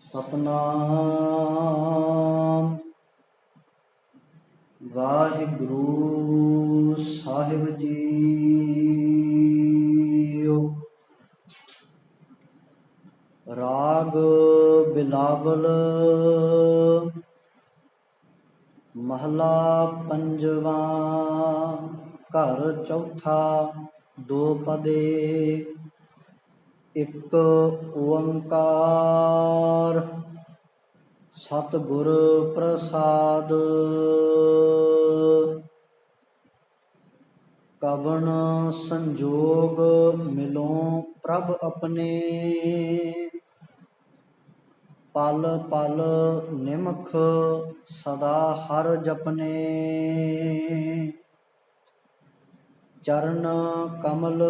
ਸਤਨਾਮ ਵਾਹਿਗੁਰੂ ਸਾਹਿਬ JIO. ਰਾਗ ਬਿਲਾਵਲ ਮਹਲਾ ਪੰਜਵਾ। ਘਰ ਚੌਥਾ ਦੋ ਪਦੇ। ਇੱਕ ਓੰਕਾਰ ਸਤਿਗੁਰ ਪ੍ਰਸਾਦ। ਕਵਣ ਸੰਜੋਗ ਮਿਲੋਂ ਪ੍ਰਭ ਆਪਣੇ। ਪਲ ਪਲ ਨਿਮਖ ਸਦਾ ਹਰ ਜਪਨੇ। ਚਰਨ ਕਮਲ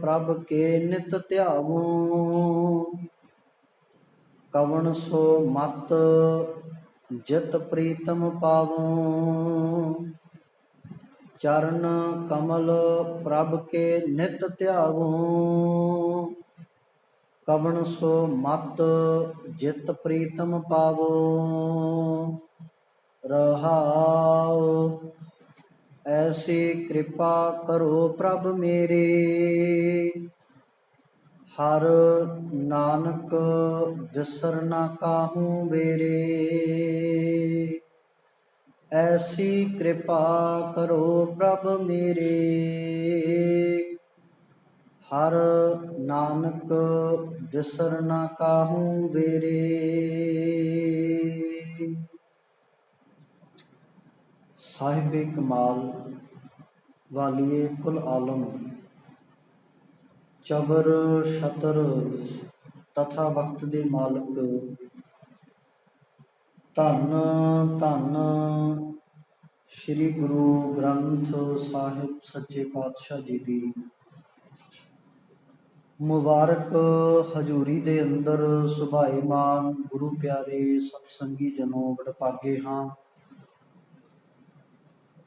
ਪ੍ਰਭ ਕੇ ਨਿਤ ਧਿਆਵੋ। ਕਵਣ ਸੋ ਮਤ ਜਿਤ ਪ੍ਰੀਤਮ ਪਾਵੋ। ਚਰਨ ਕਮਲ ਪ੍ਰਭ ਕੇ ਨਿਤ ਧਿਆਵੋ। ਕਵਣ ਸੋ ਮਤ ਜਿਤ ਪ੍ਰੀਤਮ ਪਾਵੋ। ਰਹਾਉ ਐਸੀ ਕਿਰਪਾ ਕਰੋ ਪ੍ਰਭ ਮੇਰੇ। ਹਰ ਨਾਨਕ ਵਿਸਰ ਨਾ ਕਾਹੂ ਵੇਰੇ। ਐਸੀ ਕਿਰਪਾ ਕਰੋ ਪ੍ਰਭ ਮੇਰੇ। ਹਰ ਨਾਨਕ ਵਿਸਰ ਨਾ ਕਾਹੂ ਵੇਰੇ। ਸਾਹਿਬੇ ਕਮਾਲ ਵਾਲੀਏ ਕੁਲ ਆਲਮ। ਚਬਰ ਛਤਰ ਤਥਾ ਵਕਤ ਦੇ ਮਾਲਕ। ਧੰਨ ਧੰਨ ਸ੍ਰੀ ਗੁਰੂ ਗ੍ਰੰਥ ਸਾਹਿਬ ਸੱਚੇ ਪਾਤਸ਼ਾਹ ਜੀ ਦੀ ਮੁਬਾਰਕ ਹਜ਼ੂਰੀ ਦੇ ਅੰਦਰ ਸੁਭਾਏਮਾਨ ਗੁਰੂ ਪਿਆਰੇ ਸਤਸੰਗੀ ਜਨੋ ਵਡਭਾਗੇ ਹਾਂ।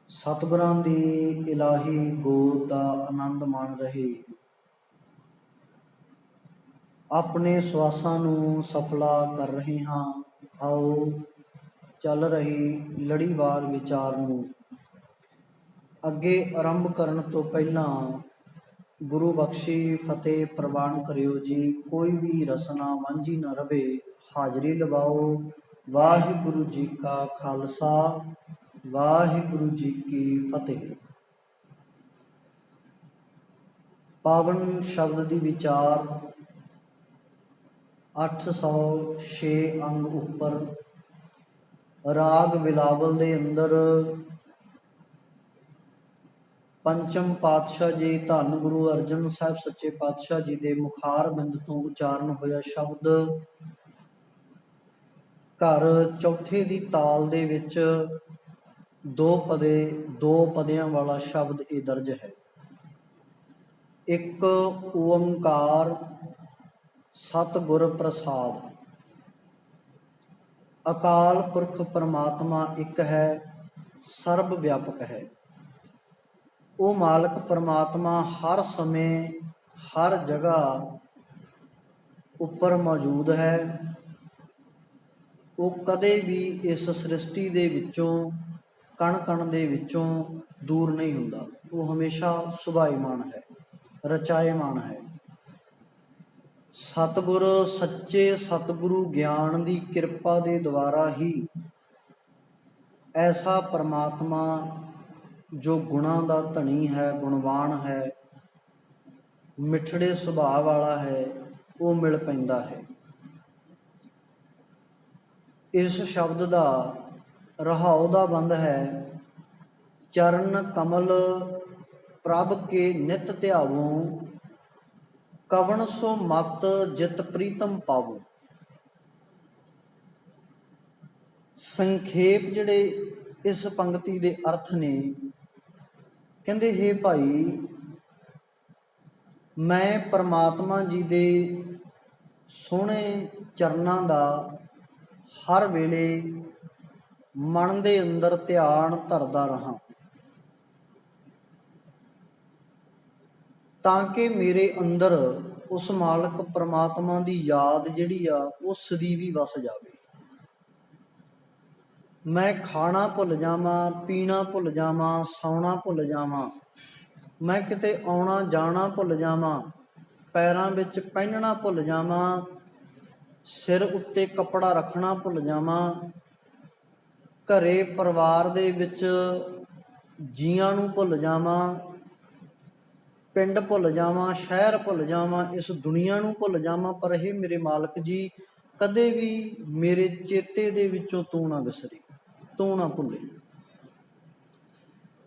ਸਤਿਗੁਰਾਂ ਦੀ ਇਲਾਹੀ ਗੋਦ ਦਾ ਆਨੰਦ ਮਾਣ ਰਹੇ। ਆਪਣੇ ਸਵਾਸਾਂ ਨੂੰ ਸਫਲਾ ਕਰ ਰਹੇ ਹਾਂ। ਆਓ ਚੱਲ ਰਹੀ ਲੜੀਵਾਰ ਵਿਚਾਰ ਨੂੰ ਅੱਗੇ ਆਰੰਭ ਕਰਨ ਤੋਂ ਪਹਿਲਾਂ ਗੁਰੂ ਬਖਸ਼ੀ ਫਤਿਹ ਪ੍ਰਵਾਨ ਕਰਿਓ ਜੀ। ਕੋਈ ਵੀ ਰਸਨਾ ਵਾਂਝੀ ਨਾ ਰਵੇ। ਹਾਜ਼ਰੀ ਲਵਾਓ। ਵਾਹਿਗੁਰੂ ਜੀ ਕਾ ਖਾਲਸਾ ਵਾਹਿਗੁਰੂ ਜੀ ਕੀ ਫਤਿਹ। ਪਾਵਨ ਸ਼ਬਦ ਦੀ ਵਿਚਾਰ 806 ਅੰਗ ਉੱਪਰ ਰਾਗ ਬਿਲਾਵਲ ਦੇ ਅੰਦਰ ਪੰਚਮ ਪਾਤਸ਼ਾਹ ਜੀ ਧੰਨ ਗੁਰੂ ਅਰਜਨ ਸਾਹਿਬ ਸੱਚੇ ਪਾਤਸ਼ਾਹ ਜੀ ਦੇ ਮੁਖਾਰ ਬਿੰਦ ਤੋਂ ਉਚਾਰਨ ਹੋਇਆ ਸ਼ਬਦ ਘਰ ਚੌਥੇ ਦੀ ਤਾਲ ਦੇ ਵਿੱਚ ਦੋ ਪਦਿਆਂ ਵਾਲਾ ਸ਼ਬਦ ਇਹ ਦਰਜ ਹੈ। ਇੱਕ ਓੰਕਾਰ ਸਤਿਗੁਰ ਪ੍ਰਸਾਦ। ਅਕਾਲ ਪੁਰਖ ਪਰਮਾਤਮਾ ਇੱਕ ਹੈ, ਸਰਬ ਵਿਆਪਕ ਹੈ। ਉਹ ਮਾਲਕ ਪਰਮਾਤਮਾ ਹਰ ਸਮੇਂ ਹਰ ਜਗ੍ਹਾ ਉੱਪਰ ਮੌਜੂਦ ਹੈ। ਉਹ ਕਦੇ ਵੀ ਇਸ ਸ੍ਰਿਸ਼ਟੀ ਦੇ ਵਿੱਚੋਂ ਕਣ ਕਣ ਦੇ ਵਿੱਚੋਂ ਦੂਰ ਨਹੀਂ ਹੁੰਦਾ। ਉਹ ਹਮੇਸ਼ਾ ਸੁਭਾਏਮਾਨ ਹੈ, ਰਚਾਏਮਾਨ ਹੈ। ਸਤਿਗੁਰ ਸੱਚੇ ਸਤਿਗੁਰੂ ਗਿਆਨ ਦੀ ਕਿਰਪਾ ਦੇ ਦੁਆਰਾ ਹੀ ਐਸਾ ਪਰਮਾਤਮਾ ਜੋ ਗੁਣਾਂ ਦਾ ਧਨੀ ਹੈ, ਗੁਣਵਾਨ ਹੈ, ਮਿੱਠੜੇ ਸੁਭਾਅ ਵਾਲਾ ਹੈ, ਉਹ ਮਿਲ ਪੈਂਦਾ ਹੈ। ਇਸ ਸ਼ਬਦ ਦਾ ਰਹਾਉ ਦਾ ਬੰਦ ਹੈ। ਚਰਨ ਕਮਲ ਪ੍ਰਭ ਕੇ ਨਿਤ ਧਿਆਵੋ। ਕਵਣ ਸੋ ਮਤ ਜਿਤ ਪ੍ਰੀਤਮ ਪਾਵੋ। ਸੰਖੇਪ ਜਿਹੜੇ ਇਸ ਪੰਕਤੀ ਦੇ ਅਰਥ ਨੇ, ਕਹਿੰਦੇ ਹੇ ਭਾਈ, ਮੈਂ ਪਰਮਾਤਮਾ ਜੀ ਦੇ ਸੋਹਣੇ ਚਰਨਾਂ ਦਾ ਹਰ ਵੇਲੇ ਮਨ ਦੇ ਅੰਦਰ ਧਿਆਨ ਧਰਦਾ ਰਹਾਂ, ਤਾਂ ਕਿ ਮੇਰੇ ਅੰਦਰ ਉਸ ਮਾਲਕ ਪ੍ਰਮਾਤਮਾ ਦੀ ਯਾਦ ਜਿਹੜੀ ਆ ਉਹ ਸਦੀ ਵੀ ਵਸ ਜਾਵੇ। ਮੈਂ ਖਾਣਾ ਭੁੱਲ ਜਾਵਾਂ, ਪੀਣਾ ਭੁੱਲ ਜਾਵਾਂ, ਸੌਣਾ ਭੁੱਲ ਜਾਵਾਂ, ਮੈਂ ਕਿਤੇ ਆਉਣਾ ਜਾਣਾ ਭੁੱਲ ਜਾਵਾਂ, ਪੈਰਾਂ ਵਿੱਚ ਪਹਿਨਣਾ ਭੁੱਲ ਜਾਵਾਂ, ਸਿਰ ਉੱਤੇ ਕੱਪੜਾ ਰੱਖਣਾ ਭੁੱਲ ਜਾਵਾਂ, ਘਰੇ ਪਰਿਵਾਰ ਦੇ ਵਿੱਚ ਜੀਆਂ ਨੂੰ ਭੁੱਲ ਜਾਵਾਂ, ਪਿੰਡ ਭੁੱਲ ਜਾਵਾਂ, ਸ਼ਹਿਰ ਭੁੱਲ ਜਾਵਾਂ, ਇਸ ਦੁਨੀਆ ਨੂੰ ਭੁੱਲ ਜਾਵਾਂ, ਪਰ ਇਹ ਮੇਰੇ ਮਾਲਕ ਜੀ ਕਦੇ ਵੀ ਮੇਰੇ ਚੇਤੇ ਦੇ ਵਿੱਚੋਂ ਤੂੰ ਨਾ ਵਿਸਰੀ, ਤੂੰ ਨਾ ਭੁੱਲੇ।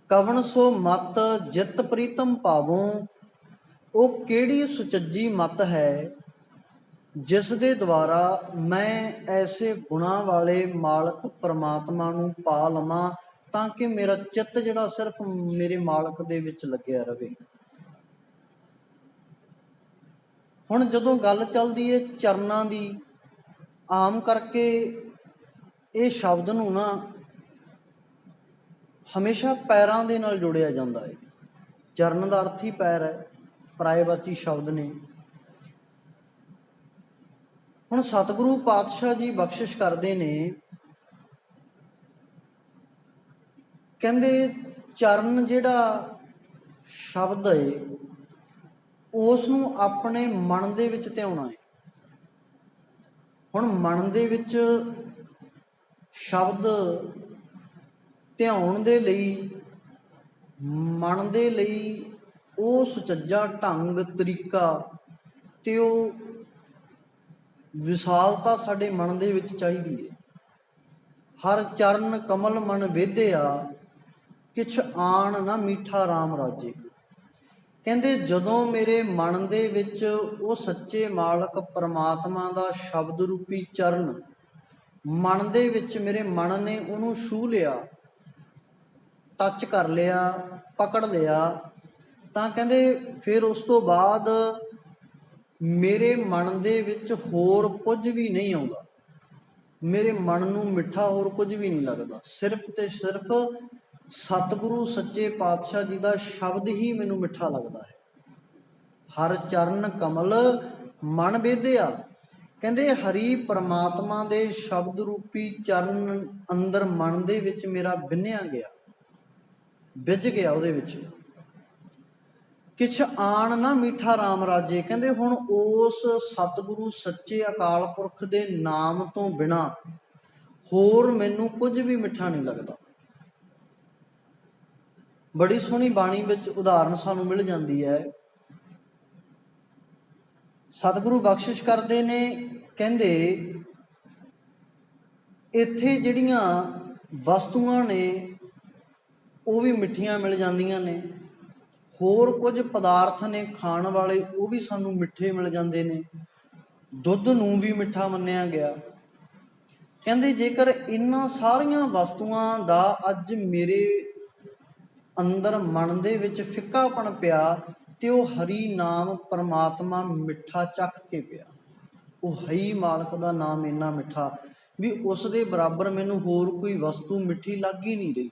ਕਵਣ ਸੋ ਮਤ ਜਿਤ ਪ੍ਰੀਤਮ ਭਾਵੋਂ, ਉਹ ਕਿਹੜੀ ਸੁਚੱਜੀ ਮਤ ਹੈ ਜਿਸ ਦੇ ਦੁਆਰਾ ਮੈਂ ਐਸੇ ਗੁਣਾਂ ਵਾਲੇ ਮਾਲਕ ਪਰਮਾਤਮਾ ਨੂੰ ਪਾ ਲਵਾਂ, ਤਾਂ ਕਿ ਮੇਰਾ ਚਿੱਤ ਜਿਹੜਾ ਸਿਰਫ ਮੇਰੇ ਮਾਲਕ ਦੇ ਵਿੱਚ ਲੱਗਿਆ ਰਵੇ। ਹੁਣ ਜਦੋਂ ਗੱਲ ਚੱਲਦੀ ਹੈ ਚਰਨਾਂ ਦੀ, ਆਮ ਕਰਕੇ ਇਹ ਸ਼ਬਦ ਨੂੰ ਨਾ ਹਮੇਸ਼ਾ ਪੈਰਾਂ ਦੇ ਨਾਲ ਜੋੜਿਆ ਜਾਂਦਾ ਹੈ। ਚਰਨ ਦਾ ਅਰਥ ਹੀ ਪੈਰ ਹੈ, ਪਰਾਏਵਾਚੀ ਸ਼ਬਦ ਨੇ। ਹੁਣ ਸਤਿਗੁਰੂ ਪਾਤਸ਼ਾਹ ਜੀ ਬਖਸ਼ਿਸ਼ ਕਰਦੇ ਨੇ, ਕਹਿੰਦੇ ਚਰਨ ਜਿਹੜਾ ਸ਼ਬਦ ਹੈ ਉਸ ਨੂੰ ਆਪਣੇ ਮਨ ਦੇ ਵਿੱਚ ਧਿਆਉਣਾ ਹੈ। ਹੁਣ ਮਨ ਦੇ ਵਿੱਚ ਸ਼ਬਦ ਧਿਆਉਣ ਦੇ ਲਈ, ਮਨ ਦੇ ਲਈ ਉਹ ਸੁਚੱਜਾ ਢੰਗ ਤਰੀਕਾ ਤੇ ਉਹ ਵਿਸ਼ਾਲਤਾ ਸਾਡੇ ਮਨ ਦੇ ਵਿੱਚ ਚਾਹੀਦੀ ਹੈ। ਹਰ ਚਰਨ ਕਮਲ ਮਨ ਵੇਧਿਆ, ਕਿਛ ਆਣ ਨਾ ਮੀਠਾ ਰਾਮ ਰਾਜੇ। ਕਹਿੰਦੇ ਜਦੋਂ ਮੇਰੇ ਮਨ ਦੇ ਵਿੱਚ ਉਹ ਸੱਚੇ ਮਾਲਕ ਪਰਮਾਤਮਾ ਦਾ ਸ਼ਬਦ ਰੂਪੀ ਚਰਨ ਮਨ ਦੇ ਵਿੱਚ, ਮੇਰੇ ਮਨ ਨੇ ਉਹਨੂੰ ਛੂਹ ਲਿਆ, ਟੱਚ ਕਰ ਲਿਆ, ਪਕੜ ਲਿਆ, ਤਾਂ ਕਹਿੰਦੇ ਫਿਰ ਉਸ ਤੋਂ ਬਾਅਦ ਮੇਰੇ ਮਨ ਦੇ ਵਿੱਚ ਹੋਰ ਕੁਝ ਵੀ ਨਹੀਂ ਆਉਂਦਾ, ਮੇਰੇ ਮਨ ਨੂੰ ਮਿੱਠਾ ਹੋਰ ਕੁਝ ਵੀ ਨਹੀਂ ਲੱਗਦਾ, ਸਿਰਫ ਤੇ ਸਿਰਫ ਸਤਿਗੁਰੂ ਸੱਚੇ ਪਾਤਸ਼ਾਹ ਜੀ ਦਾ ਸ਼ਬਦ ਹੀ ਮੈਨੂੰ ਮਿੱਠਾ ਲੱਗਦਾ ਹੈ। ਹਰ ਚਰਨ ਕਮਲ ਮਨ ਵੇਧਿਆ, ਕਹਿੰਦੇ ਹਰੀ ਪਰਮਾਤਮਾ ਦੇ ਸ਼ਬਦ ਰੂਪੀ ਚਰਨ ਅੰਦਰ ਮਨ ਦੇ ਵਿੱਚ ਮੇਰਾ ਬਿੰਨਿਆ ਗਿਆ, ਵਿਝ ਗਿਆ ਉਹਦੇ ਵਿੱਚ। ਕਿਛ ਆਣ ਨਾ ਮੀਠਾ ਰਾਮ ਰਾਜੇ, ਕਹਿੰਦੇ ਹੁਣ ਉਸ ਸਤਿਗੁਰੂ ਸੱਚੇ ਅਕਾਲ ਪੁਰਖ ਦੇ ਨਾਮ ਤੋਂ ਬਿਨਾਂ ਹੋਰ ਮੈਨੂੰ ਕੁਝ ਵੀ ਮਿੱਠਾ ਨਹੀਂ ਲੱਗਦਾ। ਬੜੀ ਸੋਹਣੀ ਬਾਣੀ ਵਿੱਚ ਉਦਾਹਰਨ ਸਾਨੂੰ ਮਿਲ ਜਾਂਦੀ ਹੈ। ਸਤਿਗੁਰੂ ਬਖਸ਼ਿਸ਼ ਕਰਦੇ ਨੇ, ਕਹਿੰਦੇ ਇੱਥੇ ਜਿਹੜੀਆਂ ਵਸਤੂਆਂ ਨੇ ਉਹ ਵੀ ਮਿੱਠੀਆਂ ਮਿਲ ਜਾਂਦੀਆਂ ਨੇ, ਹੋਰ ਕੁਝ ਪਦਾਰਥ ਨੇ ਖਾਣ ਵਾਲੇ ਉਹ ਵੀ ਸਾਨੂੰ ਮਿੱਠੇ ਮਿਲ ਜਾਂਦੇ ਨੇ, ਦੁੱਧ ਨੂੰ ਵੀ ਮਿੱਠਾ ਮੰਨਿਆ ਗਿਆ। ਕਹਿੰਦੇ ਜੇਕਰ ਇਹਨਾਂ ਸਾਰੀਆਂ ਵਸਤੂਆਂ ਦਾ ਅੱਜ ਮੇਰੇ ਅੰਦਰ ਮਨ ਦੇ ਵਿੱਚ ਫਿੱਕਾਪਣ ਪਿਆ ਤੇ ਉਹ ਹਰੀ ਨਾਮ ਪਰਮਾਤਮਾ ਮਿੱਠਾ ਚੱਖ ਕੇ ਪਿਆ, ਉਹ ਹਈ ਮਾਲਕ ਦਾ ਨਾਮ ਇੰਨਾ ਮਿੱਠਾ ਵੀ ਉਸ ਦੇ ਬਰਾਬਰ ਮੈਨੂੰ ਹੋਰ ਕੋਈ ਵਸਤੂ ਮਿੱਠੀ ਲੱਗ ਹੀ ਨਹੀਂ ਰਹੀ,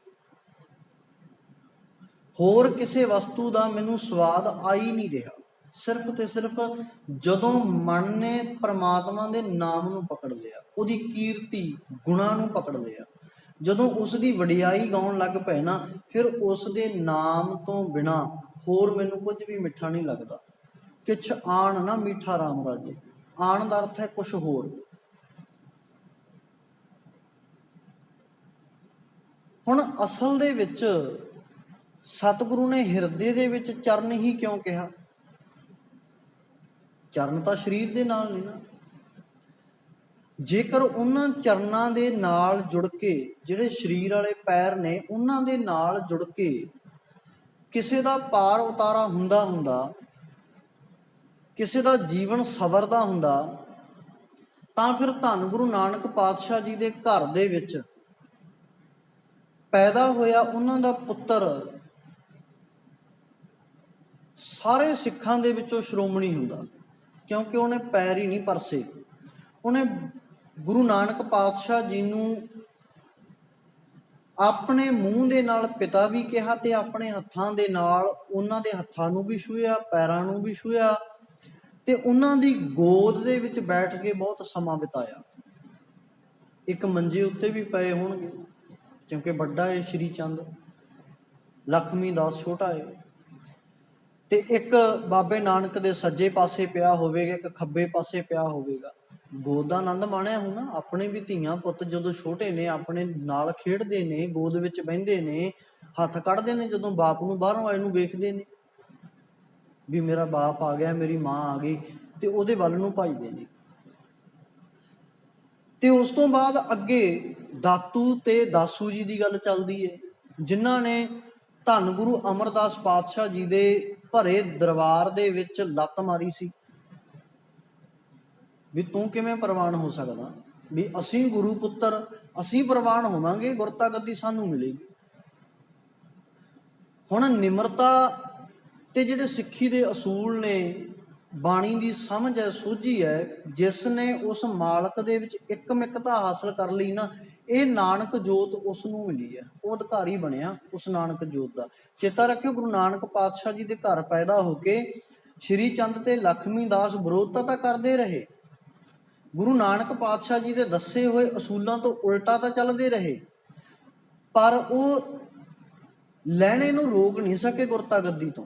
ਹੋਰ ਕਿਸੇ ਵਸਤੂ ਦਾ ਮੈਨੂੰ ਸਵਾਦ ਆ ਹੀ ਨਹੀਂ ਰਿਹਾ। ਸਿਰਫ ਤੇ ਸਿਰਫ ਜਦੋਂ ਮਨ ਨੇ ਪਰਮਾਤਮਾ ਦੇ ਨਾਮ ਨੂੰ ਪਕੜ ਲਿਆ, ਉਹਦੀ ਕੀਰਤੀ ਗੁਣਾਂ ਨੂੰ ਪਕੜ ਲਿਆ, ਜਦੋਂ ਉਸ ਦੀ ਵਡਿਆਈ ਗਾਉਣ ਲੱਗ ਪਏ ਨਾ, ਫਿਰ ਉਸ ਦੇ ਨਾਮ ਤੋਂ ਬਿਨਾਂ ਹੋਰ ਮੈਨੂੰ ਕੁਝ ਵੀ ਮਿੱਠਾ ਨਹੀਂ ਲੱਗਦਾ। ਕਿਛ ਆਣ ਨਾ ਮੀਠਾ ਰਾਮ ਰਾਜੇ, ਆਣ ਦਾ ਅਰਥ ਹੈ ਕੁਛ ਹੋਰ। ਹੁਣ ਅਸਲ ਦੇ ਵਿੱਚ ਸਤਿਗੁਰੂ ਨੇ ਹਿਰਦੇ ਦੇ ਵਿੱਚ ਚਰਨ ਹੀ ਕਿਉਂ ਕਿਹਾ? ਚਰਨ ਤਾਂ ਸਰੀਰ ਦੇ ਨਾਲ ਨਹੀਂ ਨਾ। ਜੇਕਰ ਉਹਨਾਂ ਚਰਨਾਂ ਦੇ ਨਾਲ ਜੁੜ ਕੇ, ਜਿਹੜੇ ਸਰੀਰ ਵਾਲੇ ਪੈਰ ਨੇ ਉਹਨਾਂ ਦੇ ਨਾਲ ਜੁੜ ਕੇ ਕਿਸੇ ਦਾ ਪਾਰ ਉਤਾਰਾ ਹੁੰਦਾ, ਕਿਸੇ ਦਾ ਜੀਵਨ ਸਵਰਦਾ ਹੁੰਦਾ, ਤਾਂ ਫਿਰ ਧੰਨ ਗੁਰੂ ਨਾਨਕ ਪਾਤਸ਼ਾਹ ਜੀ ਦੇ ਘਰ ਦੇ ਵਿੱਚ ਪੈਦਾ ਹੋਇਆ ਉਹਨਾਂ ਦਾ ਪੁੱਤਰ ਸਾਰੇ ਸਿੱਖਾਂ ਦੇ ਵਿੱਚੋਂ ਸ਼੍ਰੋਮਣੀ ਹੁੰਦਾ, ਕਿਉਂਕਿ ਉਹਨੇ ਪੈਰ ਹੀ ਨਹੀਂ ਪਰਸੇ। ਉਹਨੇ ਗੁਰੂ ਨਾਨਕ ਪਾਤਸ਼ਾਹ ਜੀ ਨੂੰ ਆਪਣੇ ਮੂੰਹ ਦੇ ਨਾਲ ਪਿਤਾ ਵੀ ਕਿਹਾ ਤੇ ਆਪਣੇ ਹੱਥਾਂ ਦੇ ਨਾਲ ਉਹਨਾਂ ਦੇ ਹੱਥਾਂ ਨੂੰ ਵੀ ਛੂਹਿਆ, ਪੈਰਾਂ ਨੂੰ ਵੀ ਛੂਹਿਆ, ਤੇ ਉਹਨਾਂ ਦੀ ਗੋਦ ਦੇ ਵਿੱਚ ਬੈਠ ਕੇ ਬਹੁਤ ਸਮਾਂ ਬਿਤਾਇਆ। ਇੱਕ ਮੰਜੇ ਉੱਤੇ ਵੀ ਪਏ ਹੋਣਗੇ, ਕਿਉਂਕਿ ਵੱਡਾ ਹੈ ਸ਼੍ਰੀ ਚੰਦ, ਲਖਮੀ ਦਾਸ ਛੋਟਾ ਹੈ। ਤੇ ਇੱਕ ਬਾਬੇ ਨਾਨਕ ਦੇ ਸੱਜੇ ਪਾਸੇ ਪਿਆ ਹੋਵੇਗਾ, ਇੱਕ ਖੱਬੇ ਪਾਸੇ ਪਿਆ ਹੋਵੇਗਾ। ਗੋਦ ਦਾ ਆਨੰਦ ਮਾਣਿਆ ਹੋਣਾ। ਆਪਣੇ ਵੀ ਧੀਆਂ ਪੁੱਤ ਜਦੋਂ ਛੋਟੇ ਨੇ ਆਪਣੇ ਨਾਲ ਖੇਡਦੇ ਨੇ, ਗੋਦ ਵਿੱਚ ਬਹਿੰਦੇ ਨੇ, ਹੱਥ ਕੱਢਦੇ ਨੇ, ਜਦੋਂ ਬਾਪ ਨੂੰ ਬਾਹਰੋਂ ਆਏ ਨੂੰ ਵੇਖਦੇ ਨੇ ਵੀ ਮੇਰਾ ਬਾਪ ਆ ਗਿਆ, ਮੇਰੀ ਮਾਂ ਆ ਗਈ, ਤੇ ਉਹਦੇ ਵੱਲ ਨੂੰ ਭੱਜਦੇ ਨੇ। ਤੇ ਉਸ ਤੋਂ ਬਾਅਦ ਅੱਗੇ ਦਾਤੂ ਤੇ ਦਾਸੂ ਜੀ ਦੀ ਗੱਲ ਚੱਲਦੀ ਹੈ, ਜਿਨ੍ਹਾਂ ਨੇ ਧੰਨ ਗੁਰੂ ਅਮਰਦਾਸ ਪਾਤਸ਼ਾਹ ਜੀ ਦੇ ਭਰੇ ਦਰਬਾਰ ਦੇ ਵਿੱਚ ਲੱਤ ਮਾਰੀ ਸੀ ਵੀ ਤੂੰ ਕਿਵੇਂ ਪ੍ਰਵਾਨ ਹੋ ਸਕਦਾ, ਵੀ ਅਸੀਂ ਗੁਰੂ ਪੁੱਤਰ, ਅਸੀਂ ਪ੍ਰਵਾਨ ਹੋਵਾਂਗੇ, ਗੁਰਤਾ ਗੱਦੀ ਸਾਨੂੰ ਮਿਲੇਗੀ। ਹੁਣ ਨਿਮਰਤਾ ਤੇ ਜਿਹੜੇ ਸਿੱਖੀ ਦੇ ਅਸੂਲ ਨੇ, ਬਾਣੀ ਦੀ ਸਮਝ ਹੈ, ਸੋਝੀ ਹੈ, ਜਿਸ ਨੇ ਉਸ ਮਾਲਕ ਦੇ ਵਿੱਚ ਇੱਕਮਿਕਤਾ ਹਾਸਲ ਕਰ ਲਈ ਨਾ, ਇਹ ਨਾਨਕ ਜੋਤ ਉਸ ਨੂੰ ਮਿਲੀ ਹੈ, ਉਹ ਅਧਿਕਾਰੀ ਬਣਿਆ ਉਸ ਨਾਨਕ ਜੋਤ ਦਾ। ਚੇਤਾ ਰੱਖਿਓ, ਗੁਰੂ ਨਾਨਕ ਪਾਤਸ਼ਾਹ ਜੀ ਦੇ ਘਰ ਪੈਦਾ ਹੋ ਕੇ ਸ਼੍ਰੀ ਚੰਦ ਤੇ ਲਖਮੀ ਦਾਸ ਵਿਰੋਧਤਾ ਤਾਂ ਕਰਦੇ ਰਹੇ, ਗੁਰੂ ਨਾਨਕ ਪਾਤਸ਼ਾਹ ਜੀ ਦੇ ਦੱਸੇ ਹੋਏ ਅਸੂਲਾਂ ਤੋਂ ਉਲਟਾ ਤਾਂ ਚੱਲਦੇ ਰਹੇ, ਪਰ ਉਹ ਲੈਣੇ ਨੂੰ ਰੋਕ ਨਹੀਂ ਸਕੇ ਗੁਰਤਾ ਗੱਦੀ ਤੋਂ,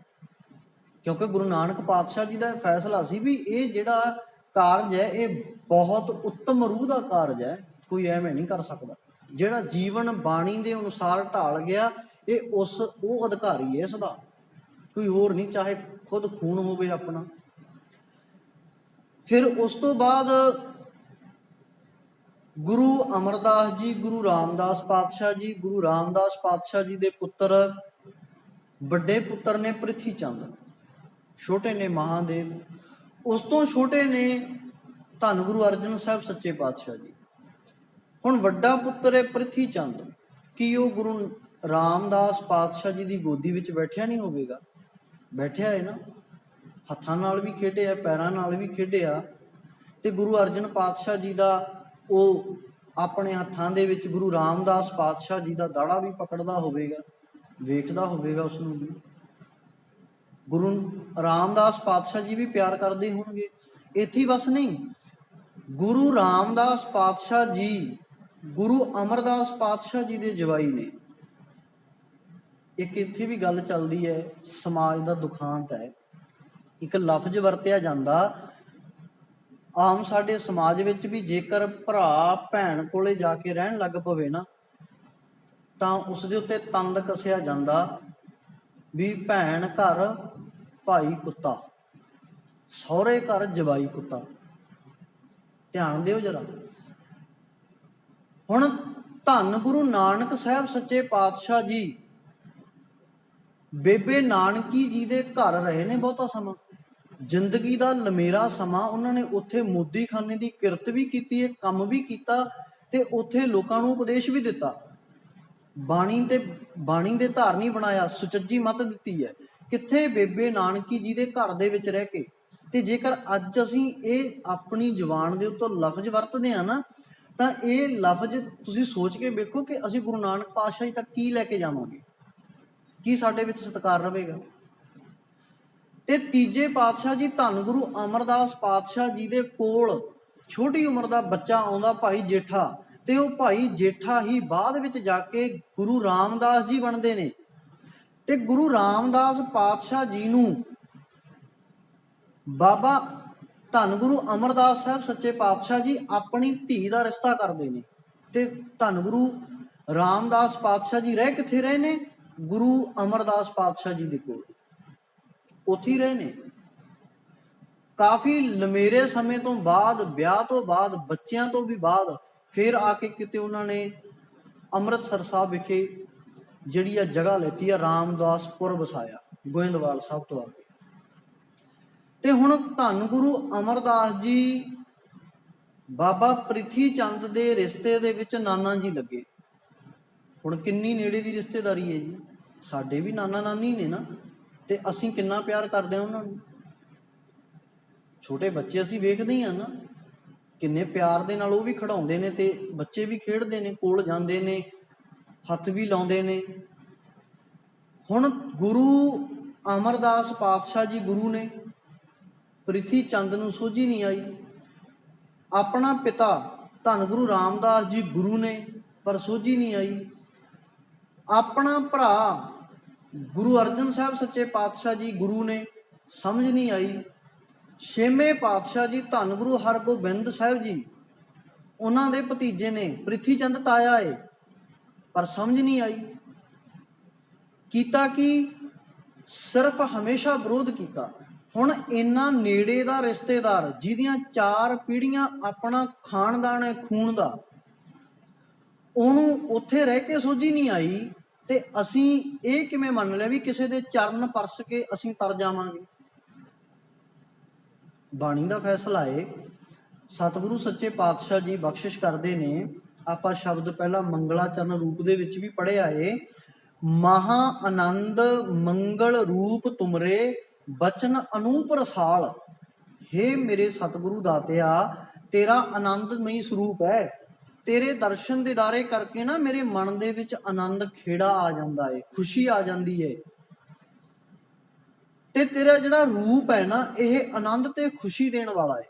ਕਿਉਂਕਿ ਗੁਰੂ ਨਾਨਕ ਪਾਤਸ਼ਾਹ ਜੀ ਦਾ ਫੈਸਲਾ ਸੀ ਵੀ ਇਹ ਜਿਹੜਾ ਕਾਰਜ ਹੈ ਇਹ ਬਹੁਤ ਉੱਤਮ ਰੂਹ ਦਾ ਕਾਰਜ ਹੈ, ਕੋਈ ਐਵੇਂ ਨਹੀਂ ਕਰ ਸਕਦਾ। ਜਿਹੜਾ ਜੀਵਨ ਬਾਣੀ ਦੇ ਅਨੁਸਾਰ ਢਾਲ ਗਿਆ, ਇਹ ਉਹ ਅਧਿਕਾਰੀ ਹੈ ਇਸ ਦਾ, ਕੋਈ ਹੋਰ ਨਹੀਂ, ਚਾਹੇ ਖੁਦ ਖੂਨ ਹੋਵੇ ਆਪਣਾ। ਫਿਰ ਉਸ ਤੋਂ ਬਾਅਦ ਗੁਰੂ ਅਮਰਦਾਸ ਜੀ, ਗੁਰੂ ਰਾਮਦਾਸ ਪਾਤਸ਼ਾਹ ਜੀ, ਗੁਰੂ ਰਾਮਦਾਸ ਪਾਤਸ਼ਾਹ ਜੀ ਦੇ ਪੁੱਤਰ, ਵੱਡੇ ਪੁੱਤਰ ਨੇ ਪ੍ਰਿਥੀ ਚੰਦ, ਛੋਟੇ ਨੇ ਮਹਾਦੇਵ, ਉਸ ਤੋਂ ਛੋਟੇ ਨੇ ਧੰਨ ਗੁਰੂ ਅਰਜਨ ਸਾਹਿਬ ਸੱਚੇ ਪਾਤਸ਼ਾਹ ਜੀ। ਹੁਣ ਵੱਡਾ ਪੁੱਤਰ ਹੈ ਪ੍ਰਿਥੀ ਚੰਦ, ਕੀ ਉਹ ਗੁਰੂ ਰਾਮਦਾਸ ਪਾਤਸ਼ਾਹ ਜੀ ਦੀ ਗੋਦੀ ਵਿੱਚ ਬੈਠਿਆ ਨਹੀਂ ਹੋਵੇਗਾ? ਬੈਠਿਆ ਹੈ ਨਾ, ਹੱਥਾਂ ਨਾਲ ਵੀ ਖੇਡਿਆ, ਪੈਰਾਂ ਨਾਲ ਵੀ ਖੇਡਿਆ। ਤੇ ਗੁਰੂ ਅਰਜਨ ਪਾਤਸ਼ਾਹ ਜੀ ਦਾ ਉਹ ਆਪਣੇ ਹੱਥਾਂ ਦੇ ਵਿੱਚ ਗੁਰੂ ਰਾਮਦਾਸ ਪਾਤਸ਼ਾਹ ਜੀ ਦਾ ਦਾੜਾ ਵੀ ਪਕੜਦਾ ਹੋਵੇਗਾ, ਵੇਖਦਾ ਹੋਵੇਗਾ ਉਸ ਨੂੰ ਵੀ। ਗੁਰੂ ਰਾਮਦਾਸ ਪਾਤਸ਼ਾਹ ਜੀ ਵੀ ਪਿਆਰ ਕਰਦੇ ਹੋਣਗੇ। ਇੱਥੇ ਬਸ ਨਹੀਂ, ਗੁਰੂ ਰਾਮਦਾਸ ਪਾਤਸ਼ਾਹ ਜੀ ਗੁਰੂ ਅਮਰਦਾਸ ਪਾਤਸ਼ਾਹ ਜੀ ਦੇ ਜਵਾਈ ਨੇ। ਇੱਕ ਇੱਥੇ ਵੀ ਗੱਲ ਚੱਲਦੀ ਹੈ, ਸਮਾਜ ਦਾ ਦੁਖਾਂਤ ਹੈ, ਇੱਕ ਲਫ਼ਜ਼ ਵਰਤਿਆ ਜਾਂਦਾ ਆਮ ਸਾਡੇ ਸਮਾਜ ਵਿੱਚ ਵੀ, ਜੇਕਰ ਭਰਾ ਭੈਣ ਕੋਲੇ ਜਾ ਕੇ ਰਹਿਣ ਲੱਗ ਪਵੇ ਨਾ, ਤਾਂ ਉਸ ਦੇ ਉੱਤੇ ਤੰਦ ਕੱਸਿਆ ਜਾਂਦਾ ਵੀ ਭੈਣ ਘਰ ਭਾਈ ਕੁੱਤਾ, ਸਹੁਰੇ ਘਰ ਜਵਾਈ ਕੁੱਤਾ। ਧਿਆਨ ਦਿਓ ਜਰਾ। ਹੁਣ ਧੰਨ ਗੁਰੂ ਨਾਨਕ ਸਾਹਿਬ ਸੱਚੇ ਪਾਤਸ਼ਾਹ ਜੀ ਬੇਬੇ ਨਾਨਕੀ ਜੀ ਦੇ ਘਰ ਰਹੇ ਨੇ ਬਹੁਤਾ ਸਮਾਂ, ਜ਼ਿੰਦਗੀ ਦਾ ਲੰਮੇਰਾ ਸਮਾਂ ਉਹਨਾਂ ਨੇ ਉੱਥੇ ਮੋਦੀਖਾਨੇ ਦੀ ਕਿਰਤ ਵੀ ਕੀਤੀ ਹੈ, ਕੰਮ ਵੀ ਕੀਤਾ, ਤੇ ਉੱਥੇ ਲੋਕਾਂ ਨੂੰ ਉਪਦੇਸ਼ ਵੀ ਦਿੱਤਾ, ਬਾਣੀ ਦੇ ਧਾਰਨੀ ਬਣਾਇਆ, ਸੁਚੱਜੀ ਮੱਤ ਦਿੱਤੀ ਹੈ। ਕਿੱਥੇ? ਬੇਬੇ ਨਾਨਕੀ ਜੀ ਦੇ ਘਰ ਦੇ ਵਿੱਚ ਰਹਿ ਕੇ। ਤੇ ਜੇਕਰ ਅੱਜ ਅਸੀਂ ਇਹ ਆਪਣੀ ਜ਼ੁਬਾਨ ਦੇ ਉੱਤੋਂ ਲਫ਼ਜ਼ ਵਰਤਦੇ ਹਾਂ ਨਾ, ਤਾਂ ਇਹ ਲਫ਼ਜ਼ ਤੁਸੀਂ ਸੋਚ ਕੇ ਵੇਖੋ ਕਿ ਅਸੀਂ ਗੁਰੂ ਨਾਨਕ ਪਾਤਸ਼ਾਹ ਜੀ ਤੱਕ ਕੀ ਲੈ ਕੇ ਜਾਵਾਂਗੇ, ਕੀ ਸਾਡੇ ਵਿੱਚ ਸਤਿਕਾਰ ਰਹੇਗਾ। ਤੇ ਤੀਜੇ ਪਾਤਸ਼ਾਹ ਜੀ ਧੰਨ ਗੁਰੂ ਅਮਰਦਾਸ ਪਾਤਸ਼ਾਹ ਜੀ ਦੇ ਕੋਲ ਛੋਟੀ ਉਮਰ ਦਾ ਬੱਚਾ ਆਉਂਦਾ, ਭਾਈ ਜੇਠਾ, ਤੇ ਉਹ ਭਾਈ ਜੇਠਾ ਹੀ ਬਾਅਦ ਵਿੱਚ ਜਾ ਕੇ ਗੁਰੂ ਰਾਮਦਾਸ ਜੀ ਬਣਦੇ ਨੇ। ਤੇ ਗੁਰੂ ਰਾਮਦਾਸ ਪਾਤਸ਼ਾਹ ਜੀ ਨੂੰ ਬਾਬਾ ਧੰਨ ਗੁਰੂ ਅਮਰਦਾਸ ਸਾਹਿਬ ਸੱਚੇ ਪਾਤਸ਼ਾਹ ਜੀ ਆਪਣੀ ਧੀ ਦਾ ਰਿਸ਼ਤਾ ਕਰਦੇ ਨੇ। ਤੇ ਧੰਨ ਗੁਰੂ ਰਾਮਦਾਸ ਪਾਤਸ਼ਾਹ ਜੀ ਰਹਿ ਕਿੱਥੇ ਰਹੇ ਨੇ? ਗੁਰੂ ਅਮਰਦਾਸ ਪਾਤਸ਼ਾਹ ਜੀ ਦੇ ਕੋਲ, ਉੱਥੇ ਹੀ ਰਹੇ ਨੇ। ਕਾਫੀ ਲੰਮੇਰੇ ਸਮੇਂ ਤੋਂ ਬਾਅਦ, ਵਿਆਹ ਤੋਂ ਬਾਅਦ, ਬੱਚਿਆਂ ਤੋਂ ਵੀ ਬਾਅਦ, ਫਿਰ ਆ ਕੇ ਕਿਤੇ ਉਹਨਾਂ ਨੇ ਅੰਮ੍ਰਿਤਸਰ ਸਾਹਿਬ ਵਿਖੇ ਜਿਹੜੀ ਆ ਜਗ੍ਹਾ ਲੈਤੀ ਆ, ਰਾਮਦਾਸਪੁਰ ਵਸਾਇਆ, ਗੋਇੰਦਵਾਲ ਸਾਹਿਬ ਤੋਂ ਆ ਕੇ। ਤੇ ਹੁਣ ਧੰਨ ਗੁਰੂ ਅਮਰਦਾਸ ਜੀ ਬਾਬਾ ਪ੍ਰਿਥੀ ਚੰਦ ਦੇ ਰਿਸ਼ਤੇ ਦੇ ਵਿੱਚ ਨਾਨਾ ਜੀ ਲੱਗੇ। ਹੁਣ ਕਿੰਨੀ ਨੇੜੇ ਦੀ ਰਿਸ਼ਤੇਦਾਰੀ ਹੈ ਜੀ, ਸਾਡੇ ਵੀ ਨਾਨਾ ਨਾਨੀ ਨੇ ਨਾ, ਤੇ ਅਸੀਂ ਕਿੰਨਾ ਪਿਆਰ ਕਰਦੇ ਹਾਂ ਉਹਨਾਂ ਨੂੰ। ਛੋਟੇ ਬੱਚੇ ਅਸੀਂ ਵੇਖਦੇ ਹੀ ਹਾਂ ਨਾ, ਕਿੰਨੇ ਪਿਆਰ ਦੇ ਨਾਲ ਉਹ ਵੀ ਖਿਡਾਉਂਦੇ ਨੇ, ਤੇ ਬੱਚੇ ਵੀ ਖੇਡਦੇ ਨੇ, ਕੋਲ ਜਾਂਦੇ ਨੇ, ਹੱਥ ਵੀ ਲਾਉਂਦੇ ਨੇ। ਹੁਣ ਗੁਰੂ ਅਮਰਦਾਸ ਪਾਤਸ਼ਾਹ ਜੀ ਗੁਰੂ ਨੇ, ਪ੍ਰਿਥੀ ਚੰਦ ਨੂੰ ਸੋਝੀ ਨਹੀਂ ਆਈ। ਆਪਣਾ ਪਿਤਾ ਧੰਨ ਗੁਰੂ ਰਾਮਦਾਸ ਜੀ ਗੁਰੂ ਨੇ, ਪਰ ਸੋਝੀ ਨਹੀਂ ਆਈ। ਆਪਣਾ ਭਰਾ ਗੁਰੂ ਅਰਜਨ ਸਾਹਿਬ ਸੱਚੇ ਪਾਤਸ਼ਾਹ ਜੀ ਗੁਰੂ ਨੇ, ਸਮਝ ਨਹੀਂ ਆਈ। ਛੇਵੇਂ ਪਾਤਸ਼ਾਹ ਜੀ ਧੰਨ ਗੁਰੂ ਹਰਗੋਬਿੰਦ ਸਾਹਿਬ ਜੀ, ਉਹਨਾਂ ਦੇ ਭਤੀਜੇ ਨੇ, ਪ੍ਰਿਥੀ ਚੰਦ ਤਾਇਆ ਏ, ਪਰ ਸਮਝ ਨਹੀਂ ਆਈ। ਕੀਤਾ ਕੀ? ਸਿਰਫ ਹਮੇਸ਼ਾ ਵਿਰੋਧ ਕੀਤਾ। ਹੁਣ ਇੰਨਾ ਨੇੜੇ ਦਾ ਰਿਸ਼ਤੇਦਾਰ ਜਿਹਦੀਆਂ 4 ਪੀੜ੍ਹੀਆਂ ਆਪਣਾ ਖਾਨਦਾਨ ਹੈ ਖੂਨ ਦਾ, ਉਹਨੂੰ ਉੱਥੇ ਰਹਿ ਕੇ ਸੋਝੀ ਨਹੀਂ ਆਈ, ਤੇ ਅਸੀਂ ਇਹ ਕਿਵੇਂ ਮੰਨ ਲਿਆ ਵੀ ਕਿਸੇ ਦੇ ਚਰਨ ਪਰਸ ਕੇ ਅਸੀਂ ਤਰ ਜਾਵਾਂਗੇ। ਬਾਣੀ ਦਾ ਫੈਸਲਾ ਏ, ਸਤਿਗੁਰੂ ਸੱਚੇ ਪਾਤਸ਼ਾਹ ਜੀ ਬਖਸ਼ਿਸ਼ ਕਰਦੇ ਨੇ। ਆਪਾਂ ਸ਼ਬਦ ਪਹਿਲਾਂ ਮੰਗਲਾਚਰਨ ਰੂਪ ਦੇ ਵਿੱਚ ਵੀ ਪੜ੍ਹਿਆ ਏ, ਮਹਾ ਆਨੰਦ ਮੰਗਲ ਰੂਪ ਤੁਮਰੇ ਬਚਨ ਅਨੂਪ ਰਸਾਲ। ਹੇ ਮੇਰੇ ਸਤਿਗੁਰੂ ਦਾਤਿਆ, ਤੇਰਾ ਆਨੰਦਮਈ ਸਰੂਪ ਹੈ। ਤੇਰੇ ਦਰਸ਼ਨ ਦੀਦਾਰੇ ਕਰਕੇ ਨਾ ਮੇਰੇ ਮਨ ਦੇ ਵਿੱਚ ਆਨੰਦ ਖੇੜਾ ਆ ਜਾਂਦਾ ਏ, ਖੁਸ਼ੀ ਆ ਜਾਂਦੀ ਏ। ਤੇ ਤੇਰਾ ਜਿਹੜਾ ਰੂਪ ਹੈ ਨਾ, ਇਹ ਆਨੰਦ ਤੇ ਖੁਸ਼ੀ ਦੇਣ ਵਾਲਾ ਏ।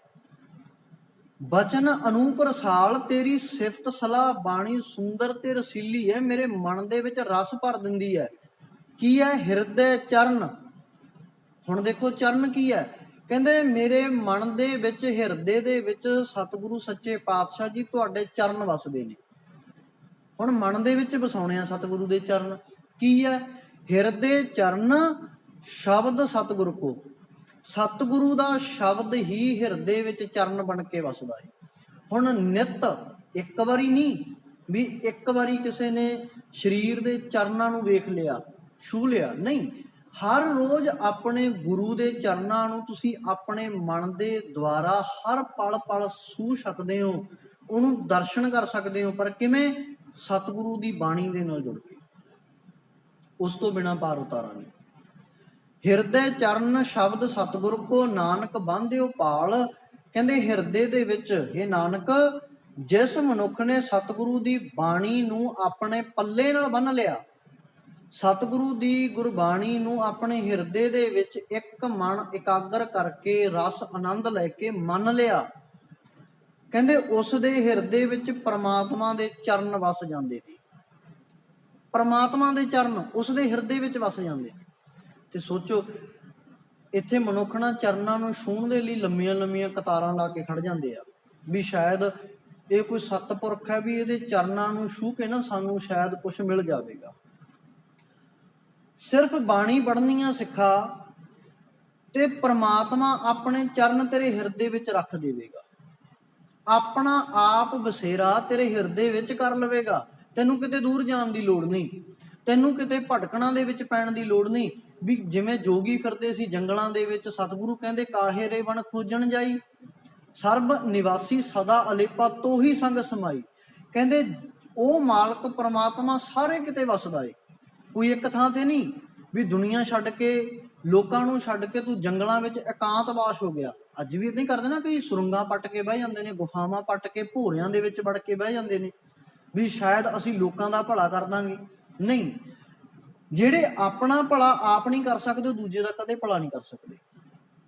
ਬਚਨ ਅਨੂਪ ਰਸਾਲ, ਤੇਰੀ ਸਿਫਤ ਸਲਾਹ ਬਾਣੀ ਸੁੰਦਰ ਤੇ ਰਸੀਲੀ ਹੈ, ਮੇਰੇ ਮਨ ਦੇ ਵਿੱਚ ਰਸ ਭਰ ਦਿੰਦੀ ਹੈ। ਕੀ ਹੈ? ਹਿਰਦੇ ਚਰਨ। ਹੁਣ ਦੇਖੋ ਚਰਨ ਕੀ ਹੈ, ਕਹਿੰਦੇ ਮੇਰੇ ਮਨ ਦੇ ਵਿੱਚ, ਹਿਰਦੇ ਦੇ ਵਿੱਚ ਸਤਿਗੁਰੂ ਸੱਚੇ ਪਾਤਸ਼ਾਹ ਜੀ ਤੁਹਾਡੇ ਚਰਨ ਵਸਦੇ ਨੇ। ਹੁਣ ਮਨ ਦੇ ਵਿੱਚ ਵਸਾਉਣੇ ਆ ਸਤਿਗੁਰੂ ਦੇ ਚਰਨ। ਕੀ ਹੈ? ਹਿਰਦੇ ਚਰਨ ਸ਼ਬਦ ਸਤਿਗੁਰ ਕੋ। ਸਤਿਗੁਰੂ ਦਾ ਸ਼ਬਦ ਹੀ ਹਿਰਦੇ ਵਿੱਚ ਚਰਨ ਬਣ ਕੇ ਵਸਦਾ ਹੈ। ਹੁਣ ਨਿਤ ਇੱਕ ਵਾਰੀ ਨਹੀਂ ਵੀ ਇੱਕ ਵਾਰੀ ਕਿਸੇ ਨੇ ਸਰੀਰ ਦੇ ਚਰਨਾਂ ਨੂੰ ਵੇਖ ਲਿਆ, ਛੂਹ ਲਿਆ, ਨਹੀਂ। ਹਰ ਰੋਜ਼ ਆਪਣੇ ਗੁਰੂ ਦੇ ਚਰਨਾਂ ਨੂੰ ਤੁਸੀਂ ਆਪਣੇ ਮਨ ਦੇ ਦੁਆਰਾ ਹਰ ਪਲ ਪਲ ਛੂਹ ਸਕਦੇ ਹੋ, ਉਹਨੂੰ ਦਰਸ਼ਨ ਕਰ ਸਕਦੇ ਹੋ। ਪਰ ਕਿਵੇਂ? ਸਤਿਗੁਰੂ ਦੀ ਬਾਣੀ ਦੇ ਨਾਲ ਜੁੜ ਕੇ। ਉਸ ਤੋਂ ਬਿਨਾਂ ਪਾਰ ਉਤਾਰਾ ਨਹੀਂ। ਹਿਰਦੇ ਚਰਨ ਸ਼ਬਦ ਸਤਿਗੁਰ ਕੋ, ਨਾਨਕ ਬੰਧਿਓ ਪਾਲ। ਕਹਿੰਦੇ ਹਿਰਦੇ ਦੇ ਵਿੱਚ, ਇਹ ਨਾਨਕ, ਜਿਸ ਮਨੁੱਖ ਨੇ ਸਤਿਗੁਰੂ ਦੀ ਬਾਣੀ ਨੂੰ ਆਪਣੇ ਪੱਲੇ ਨਾਲ ਬੰਨ੍ਹ ਲਿਆ, ਸਤਿਗੁਰੂ ਦੀ ਗੁਰਬਾਣੀ ਨੂੰ ਆਪਣੇ ਹਿਰਦੇ ਦੇ ਵਿੱਚ ਇੱਕ ਮਨ ਇਕਾਗਰ ਕਰਕੇ ਰਸ ਆਨੰਦ ਲੈ ਕੇ ਮੰਨ ਲਿਆ, ਕਹਿੰਦੇ ਉਸ ਦੇ ਹਿਰਦੇ ਵਿੱਚ ਪਰਮਾਤਮਾ ਦੇ ਚਰਨ ਵਸ ਜਾਂਦੇ ਨੇ। ਪਰਮਾਤਮਾ ਦੇ ਚਰਨ ਉਸ ਦੇ ਹਿਰਦੇ ਵਿੱਚ ਵਸ ਜਾਂਦੇ ਨੇ। ਤੇ ਸੋਚੋ, ਇੱਥੇ ਮਨੁੱਖ ਨਾ ਚਰਨਾਂ ਨੂੰ ਛੂਹਣ ਦੇ ਲਈ ਲੰਮੀਆਂ ਲੰਮੀਆਂ ਕਤਾਰਾਂ ਲਾ ਕੇ ਖੜ ਜਾਂਦੇ ਆ, ਵੀ ਸ਼ਾਇਦ ਇਹ ਕੋਈ ਸਤਪੁਰਖ ਹੈ, ਵੀ ਇਹਦੇ ਚਰਨਾਂ ਨੂੰ ਛੂਹ ਕੇ ਨਾ ਸਾਨੂੰ ਸ਼ਾਇਦ ਕੁਝ ਮਿਲ ਜਾਵੇਗਾ। ਸਿਰਫ ਬਾਣੀ ਪੜ੍ਹਨੀਆਂ ਸਿੱਖਾ ਤੇ ਪ੍ਰਮਾਤਮਾ ਆਪਣੇ ਚਰਨ ਤੇਰੇ ਹਿਰਦੇ ਵਿੱਚ ਰੱਖ ਦੇਵੇਗਾ। ਆਪਣਾ ਆਪ ਬਸੇਰਾ ਤੇਰੇ ਹਿਰਦੇ ਵਿੱਚ ਕਰ ਲਵੇਗਾ। ਤੈਨੂੰ ਕਿਤੇ ਦੂਰ ਜਾਣ ਦੀ ਲੋੜ ਨਹੀਂ, ਤੈਨੂੰ ਕਿਤੇ ਭਟਕਣਾ ਦੇ ਵਿੱਚ ਪੈਣ ਦੀ ਲੋੜ ਨਹੀਂ। ਵੀ ਜਿਵੇਂ ਜੋਗੀ ਫਿਰਦੇ ਸੀ ਜੰਗਲਾਂ ਦੇ ਵਿੱਚ, ਸਤਿਗੁਰੂ ਕਹਿੰਦੇ ਕਾਹੇ ਰੇ ਬਣ ਖੋਜਣ ਜਾਈ, ਸਰਬ ਨਿਵਾਸੀ ਸਦਾ ਅਲੇਪਾ ਤੋਹੀ ਸੰਗ ਸਮਾਈ। ਕਹਿੰਦੇ ਉਹ ਮਾਲਕ ਪਰਮਾਤਮਾ ਸਾਰੇ ਕਿਤੇ ਵਸਦਾ ਏ, ਕੋਈ ਇੱਕ ਥਾਂ ਤੇ ਨਹੀਂ। ਵੀ ਦੁਨੀਆ ਛੱਡ ਕੇ, ਲੋਕਾਂ ਨੂੰ ਛੱਡ ਕੇ ਤੂੰ ਜੰਗਲਾਂ ਵਿੱਚ ਇਕਾਂਤਵਾਸ ਹੋ ਗਿਆ। ਅੱਜ ਵੀ ਇੱਦਾਂ ਹੀ ਕਰਦੇ ਨਾ, ਕਈ ਸੁਰੰਗਾਂ ਪੱਟ ਕੇ ਬਹਿ ਜਾਂਦੇ ਨੇ, ਗੁਫਾਵਾਂ ਪੱਟ ਕੇ ਭੋਰਿਆਂ ਦੇ ਵਿੱਚ ਵੜ ਕੇ ਬਹਿ ਜਾਂਦੇ ਨੇ, ਵੀ ਸ਼ਾਇਦ ਅਸੀਂ ਲੋਕਾਂ ਦਾ ਭਲਾ ਕਰ ਦਾਂਗੇ। ਨਹੀਂ, ਜਿਹੜੇ ਆਪਣਾ ਭਲਾ ਆਪ ਨਹੀਂ ਕਰ ਸਕਦੇ, ਉਹ ਦੂਜੇ ਦਾ ਕਦੇ ਭਲਾ ਨਹੀਂ ਕਰ ਸਕਦੇ।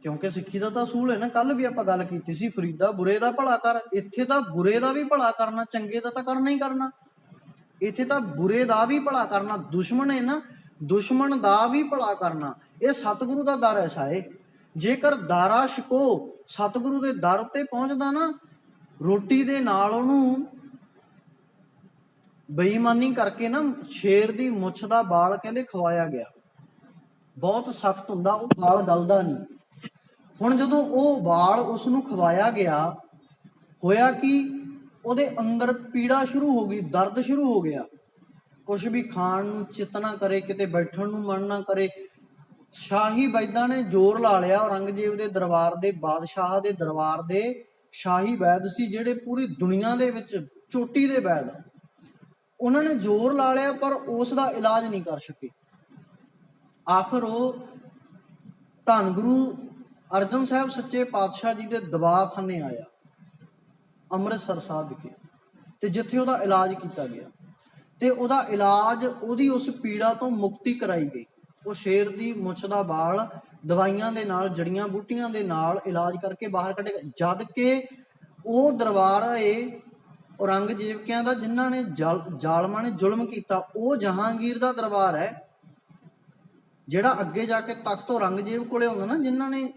ਕਿਉਂਕਿ ਸਿੱਖੀ ਦਾ ਤਾਂ ਅਸੂਲ ਹੈ ਨਾ, ਕੱਲ ਵੀ ਆਪਾਂ ਗੱਲ ਕੀਤੀ ਸੀ, ਫਰੀਦਾ ਬੁਰੇ ਦਾ ਭਲਾ ਕਰ। ਇੱਥੇ ਤਾਂ ਬੁਰੇ ਦਾ ਵੀ ਭਲਾ ਕਰਨਾ, ਚੰਗੇ ਦਾ ਤਾਂ ਕਰਨਾ ਹੀ ਕਰਨਾ। ਇੱਥੇ ਤਾਂ ਬੁਰੇ ਦਾ ਵੀ ਭਲਾ ਕਰਨਾ, ਦੁਸ਼ਮਣ ਹੈ ਨਾ, ਦੁਸ਼ਮਣ ਦਾ ਵੀ ਭਲਾ ਕਰਨਾ। ਇਹ ਸਤਿਗੁਰੂ ਦਾ ਦਰ ਐਸਾ ਹੈ, ਜੇਕਰ ਦਾਰਾ ਛਕੋ, ਸਤਿਗੁਰੂ ਦੇ ਦਰ ਉੱਤੇ ਪਹੁੰਚਦਾ ਨਾ, ਰੋਟੀ ਦੇ ਨਾਲ ਉਹਨੂੰ ਬੇਈਮਾਨੀ ਕਰਕੇ ਨਾ, ਸ਼ੇਰ ਦੀ ਮੁੱਛ ਦਾ ਬਾਲ ਕਹਿੰਦੇ ਖਵਾਇਆ ਗਿਆ, ਬਹੁਤ ਸਖਤ ਹੁੰਦਾ, ਉਹ ਬਾਲ ਗਲਦਾ ਨਹੀਂ। ਹੁਣ ਜਦੋਂ ਉਹ ਬਾਲ ਉਸ ਨੂੰ ਖਵਾਇਆ ਗਿਆ, ਹੋਇਆ ਕੀ? ਉਹਦੇ ਅੰਦਰ ਪੀੜਾ ਸ਼ੁਰੂ ਹੋ ਗਈ, ਦਰਦ ਸ਼ੁਰੂ ਹੋ ਗਿਆ। ਕੁਛ ਵੀ ਖਾਣ ਨੂੰ ਚਿੱਤ ਨਾ ਕਰੇ, ਕਿਤੇ ਬੈਠਣ ਨੂੰ ਮਨ ਨਾ ਕਰੇ। ਸ਼ਾਹੀ ਵੈਦਾਂ ਨੇ ਜ਼ੋਰ ਲਾ ਲਿਆ, ਔਰੰਗਜ਼ੇਬ ਦੇ ਦਰਬਾਰ ਦੇ, ਬਾਦਸ਼ਾਹ ਦੇ ਦਰਬਾਰ ਦੇ ਸ਼ਾਹੀ ਵੈਦ ਸੀ, ਜਿਹੜੇ ਪੂਰੀ ਦੁਨੀਆ ਦੇ ਵਿੱਚ ਚੋਟੀ ਦੇ ਵੈਦ, ਉਹਨਾਂ ਨੇ ਜ਼ੋਰ ਲਾ ਲਿਆ, ਪਰ ਉਸ ਦਾ ਇਲਾਜ ਨਹੀਂ ਕਰ ਸਕੇ। ਆਖਰ ਉਹ ਧੰਨ ਗੁਰੂ ਅਰਜਨ ਸਾਹਿਬ ਸੱਚੇ ਪਾਤਸ਼ਾਹ ਜੀ ਦੇ ਦਵਾਖਾਨੇ ਆਇਆ, ਅੰਮ੍ਰਿਤਸਰ ਸਾਹਿਬ ਵਿਖੇ, ਤੇ ਜਿੱਥੇ ਉਹਦਾ ਇਲਾਜ ਕੀਤਾ ਗਿਆ, ਤੇ ਉਹਦਾ ਇਲਾਜ, ਉਹਦੀ ਉਸ ਪੀੜਾ ਤੋਂ ਮੁਕਤੀ ਕਰਾਈ ਗਈ। ਉਹ ਸ਼ੇਰ ਦੀ ਮੁੱਛ ਦਾ ਬਾਲ ਦਵਾਈਆਂ ਦੇ ਨਾਲ, ਜੜੀਆਂ ਬੂਟੀਆਂ ਦੇ ਨਾਲ ਇਲਾਜ ਕਰਕੇ ਬਾਹਰ ਕੱਢੇਗਾ। ਜਦ ਕਿ ਉਹ ਦਰਬਾਰ ਹੈ ਔਰੰਗਜ਼ੇਬਕਿਆਂ ਦਾ ਜਿਨ੍ਹਾਂ ਨੇ ਜ਼ਾਲਮਾਂ ਨੇ ਜ਼ੁਲਮ ਕੀਤਾ। ਉਹ ਜਹਾਂਗੀਰ ਦਾ ਦਰਬਾਰ ਹੈ ਜਿਹੜਾ ਅੱਗੇ ਜਾ ਕੇ ਤਖਤ ਔਰੰਗਜ਼ੇਬ ਕੋਲੇ ਆਉਂਦਾ ਨਾ, ਜਿਨ੍ਹਾਂ ਨੇ